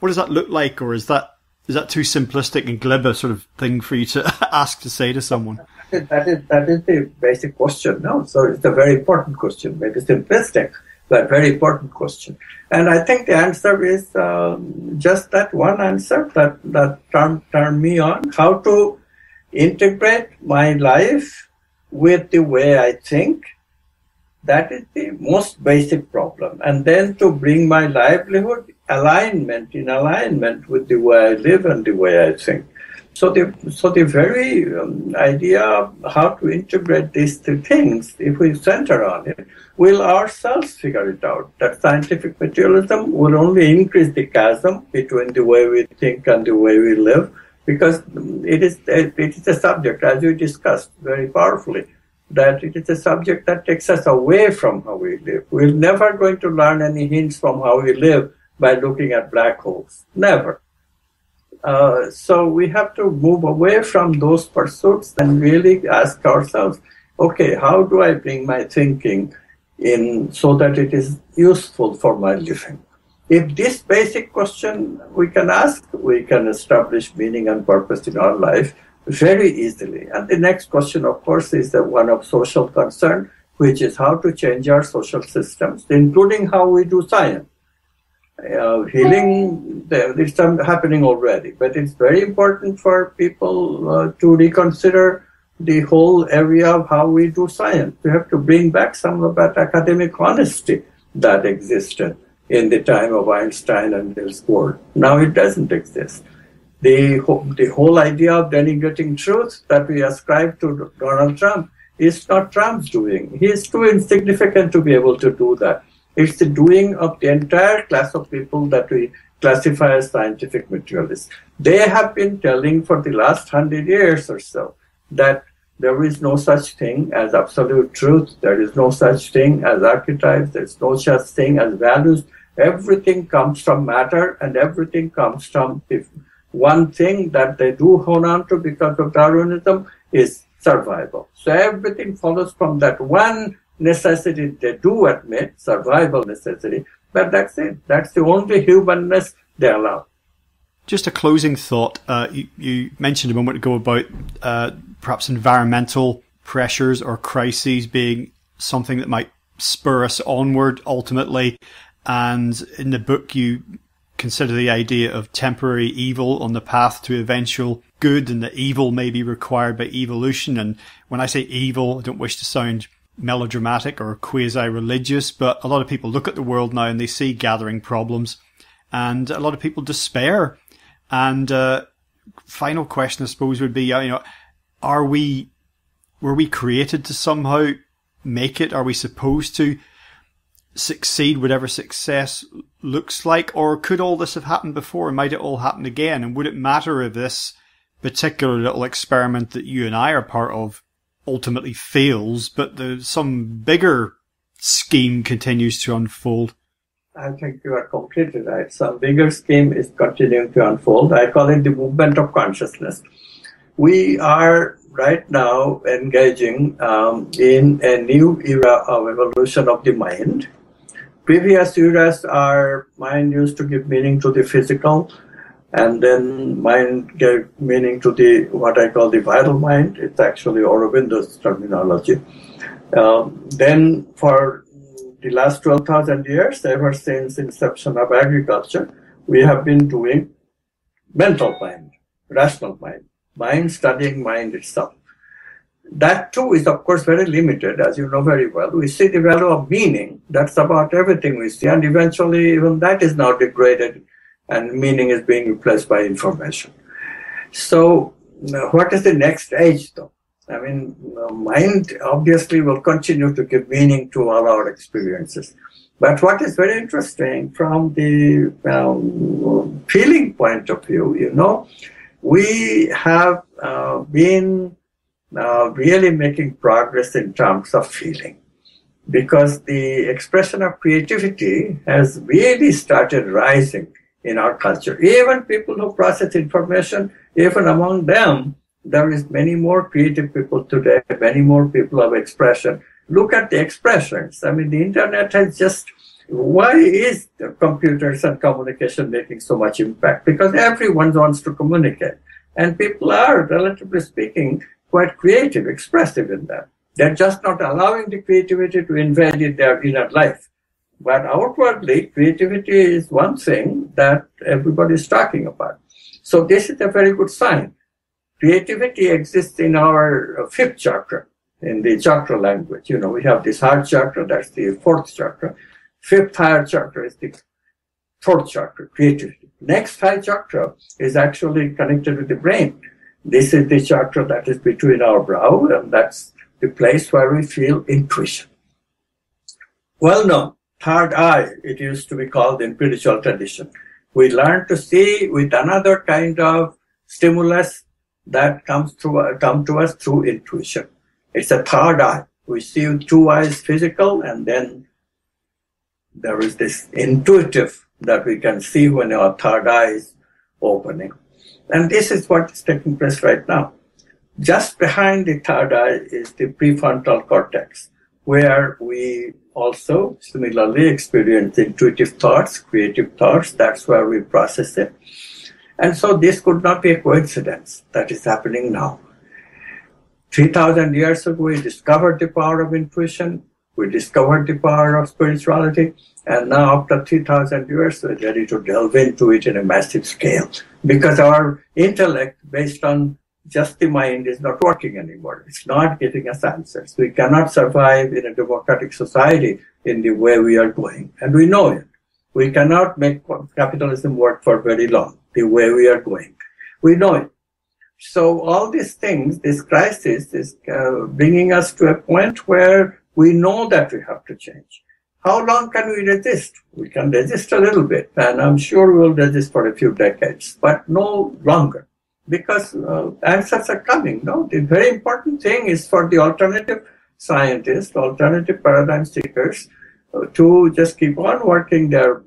S2: does that look like, or is that too simplistic and glib a sort of thing for you to ask to say to someone?
S3: That is the basic question. No, so it's a very important question, maybe simplistic, but very important question. And I think the answer is just that one answer that turned me on, how to integrate my life with the way I think. That is the most basic problem. And then to bring my livelihood in alignment with the way I live and the way I think. So the very idea of how to integrate these two things, if we center on it, we'll ourselves figure it out. That scientific materialism will only increase the chasm between the way we think and the way we live, because it is a subject, as we discussed very powerfully, that it is a subject that takes us away from how we live. We're never going to learn any hints from how we live by looking at black holes. Never. So we have to move away from those pursuits and really ask ourselves, okay, how do I bring my thinking in so that it is useful for my living? If this basic question we can ask, we can establish meaning and purpose in our life very easily. And the next question, of course, is the one of social concern, which is how to change our social systems, including how we do science. Healing, there's some happening already, but it's very important for people to reconsider the whole area of how we do science. We have to bring back some of that academic honesty that existed in the time of Einstein and Niels Bohr. Now it doesn't exist. The whole idea of denigrating truth that we ascribe to Donald Trump is not Trump's doing. He is too insignificant to be able to do that. It's the doing of the entire class of people that we classify as scientific materialists. They have been telling for the last 100 years or so that there is no such thing as absolute truth. There is no such thing as archetypes. There's no such thing as values. Everything comes from matter, and everything comes from the one thing that they do hone on to because of Darwinism is survival. So everything follows from that one necessity they do admit, survival necessity, but that's it. That's the only humanness they allow.
S2: Just a closing thought. You mentioned a moment ago about perhaps environmental pressures or crises being something that might spur us onward ultimately. And in the book, you consider the idea of temporary evil on the path to eventual good, and that evil may be required by evolution. And when I say evil, I don't wish to sound melodramatic or quasi-religious, but a lot of people look at the world now and they see gathering problems, and a lot of people despair. And final question, I suppose, would be, were we created to somehow make it? Are we supposed to succeed, whatever success looks like? Or could all this have happened before, and might it all happen again? And would it matter if this particular little experiment that you and I are part of ultimately fails, but some bigger scheme continues to unfold?
S3: I think you are completely right. Some bigger scheme is continuing to unfold. I call it the movement of consciousness. We are right now engaging in a new era of evolution of the mind. Previous eras, our mind used to give meaning to the physical, and then mind gave meaning to the what I call the vital mind. It's actually Aurobindo's terminology. Then for the last 12,000 years, ever since inception of agriculture, we have been doing mental mind, rational mind studying mind itself. that too is, of course, very limited, as you know very well. We see the value of meaning. That's about everything we see. And eventually, even that is now degraded, and meaning is being replaced by information. So, what is the next age, though? I mean, mind obviously will continue to give meaning to all our experiences. But what is very interesting from the feeling point of view, we have been really making progress in terms of feeling, because the expression of creativity has really started rising in our culture. Even people who process information, even among them, there is many more creative people today, many more people of expression. Look at the expressions. I mean, the internet has just, why is the computers and communication making so much impact? Because everyone wants to communicate. And people are, relatively speaking, quite creative, expressive in that. They're just not allowing the creativity to invade their inner life. But outwardly, creativity is one thing that everybody is talking about. So this is a very good sign. Creativity exists in our fifth chakra, in the chakra language. We have this heart chakra, that's the fourth chakra. Fifth higher chakra is the fourth chakra, creativity. Next high chakra is actually connected with the brain. This is the chakra that is between our brow, and that's the place where we feel intuition. Well known, third eye, it used to be called in spiritual tradition. We learn to see with another kind of stimulus that come to us through intuition. It's a third eye. We see with two eyes physical, and then there is this intuitive that we can see when our third eye is opening. And this is what is taking place right now. Just behind the third eye is the prefrontal cortex, where we also similarly experience intuitive thoughts, creative thoughts. That's where we process it. And so this could not be a coincidence that is happening now. 3,000 years ago, we discovered the power of intuition. We discovered the power of spirituality. And now, after 3,000 years, we're ready to delve into it in a massive scale. Because our intellect, based on just the mind, is not working anymore. It's not giving us answers. We cannot survive in a democratic society in the way we are going. And we know it. We cannot make capitalism work for very long, the way we are going. We know it. So all these things, this crisis is bringing us to a point where we know that we have to change. How long can we resist? We can resist a little bit, and I'm sure we'll resist for a few decades, but no longer, because answers are coming. No, the very important thing is for the alternative scientists, alternative paradigm seekers, to just keep on working the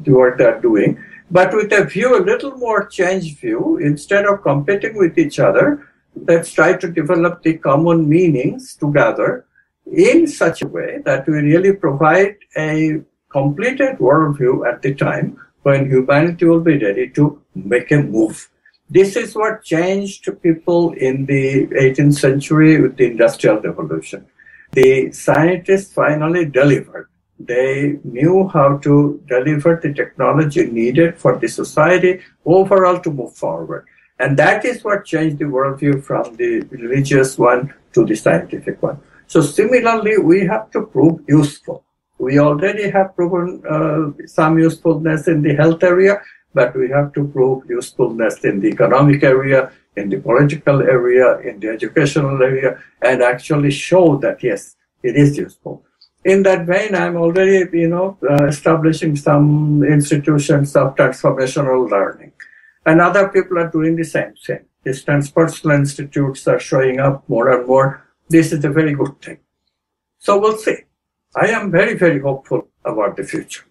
S3: work they're doing, but with a view, a little more changed view. Instead of competing with each other, let's try to develop the common meanings together in such a way that we really provide a completed worldview at the time when humanity will be ready to make a move. This is what changed people in the 18th century with the Industrial Revolution. The scientists finally delivered. They knew how to deliver the technology needed for the society overall to move forward. And that is what changed the worldview from the religious one to the scientific one. So similarly, we have to prove useful. We already have proven some usefulness in the health area, but we have to prove usefulness in the economic area, in the political area, in the educational area, and actually show that, yes, it is useful. In that vein, I'm already, establishing some institutions of transformational learning. And other people are doing the same thing. These transpersonal institutes are showing up more and more. This is a very good thing. So we'll see. I am very, very hopeful about the future.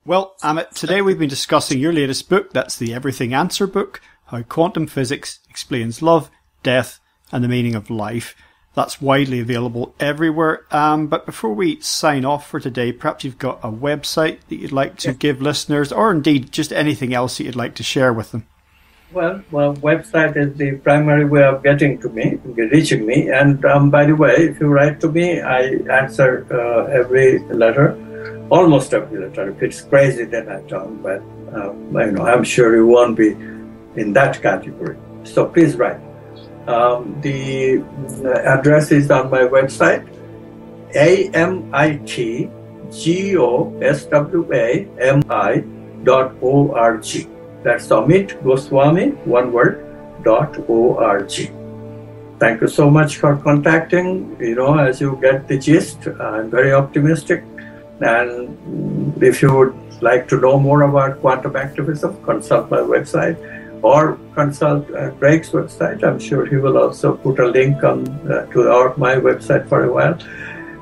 S2: Well, Amit, today we've been discussing your latest book. That's the Everything Answer Book, How Quantum Physics Explains Love, Death, and the Meaning of Life. That's widely available everywhere. But before we sign off for today, perhaps you've got a website that you'd like to give listeners, or indeed just anything else that you'd like to share with them.
S3: Well, website is the primary way of getting to me, reaching me. And by the way, if you write to me, I answer every letter, almost every letter. If it's crazy, then I don't. But I'm sure you won't be in that category. So please write. The address is on my website, amitgoswami.org. That's Amit Goswami, one word, .org. Thank you so much for contacting. As you get the gist, I'm very optimistic. And if you would like to know more about quantum activism, consult my website or consult Greg's website. I'm sure he will also put a link on to my website for a while.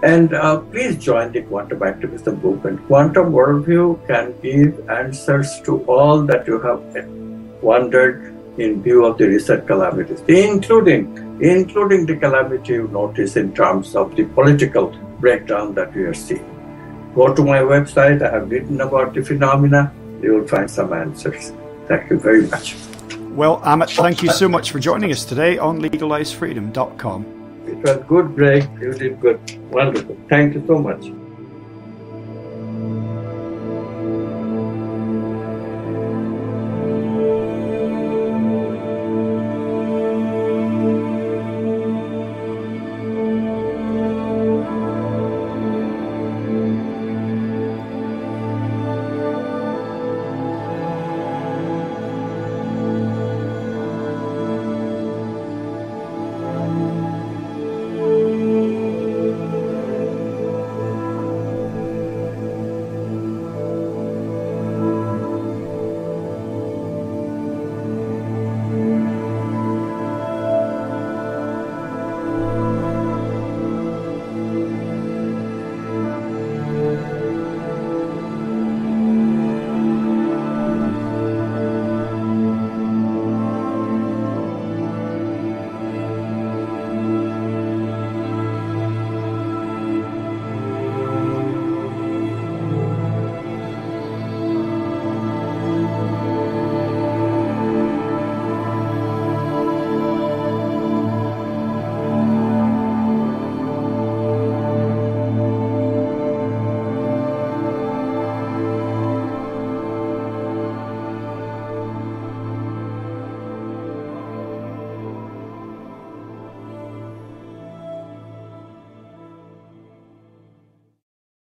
S3: And please join the Quantum Activism movement. Quantum Worldview can give answers to all that you have wondered in view of the recent calamities, including the calamity you notice in terms of the political breakdown that we are seeing. Go to my website. I have written about the phenomena. You will find some answers. Thank you very much.
S2: Well, Amit, thank you so much for joining us today on legalizefreedom.com.
S3: It was good, Greg. You did good. Wonderful. Thank you so much.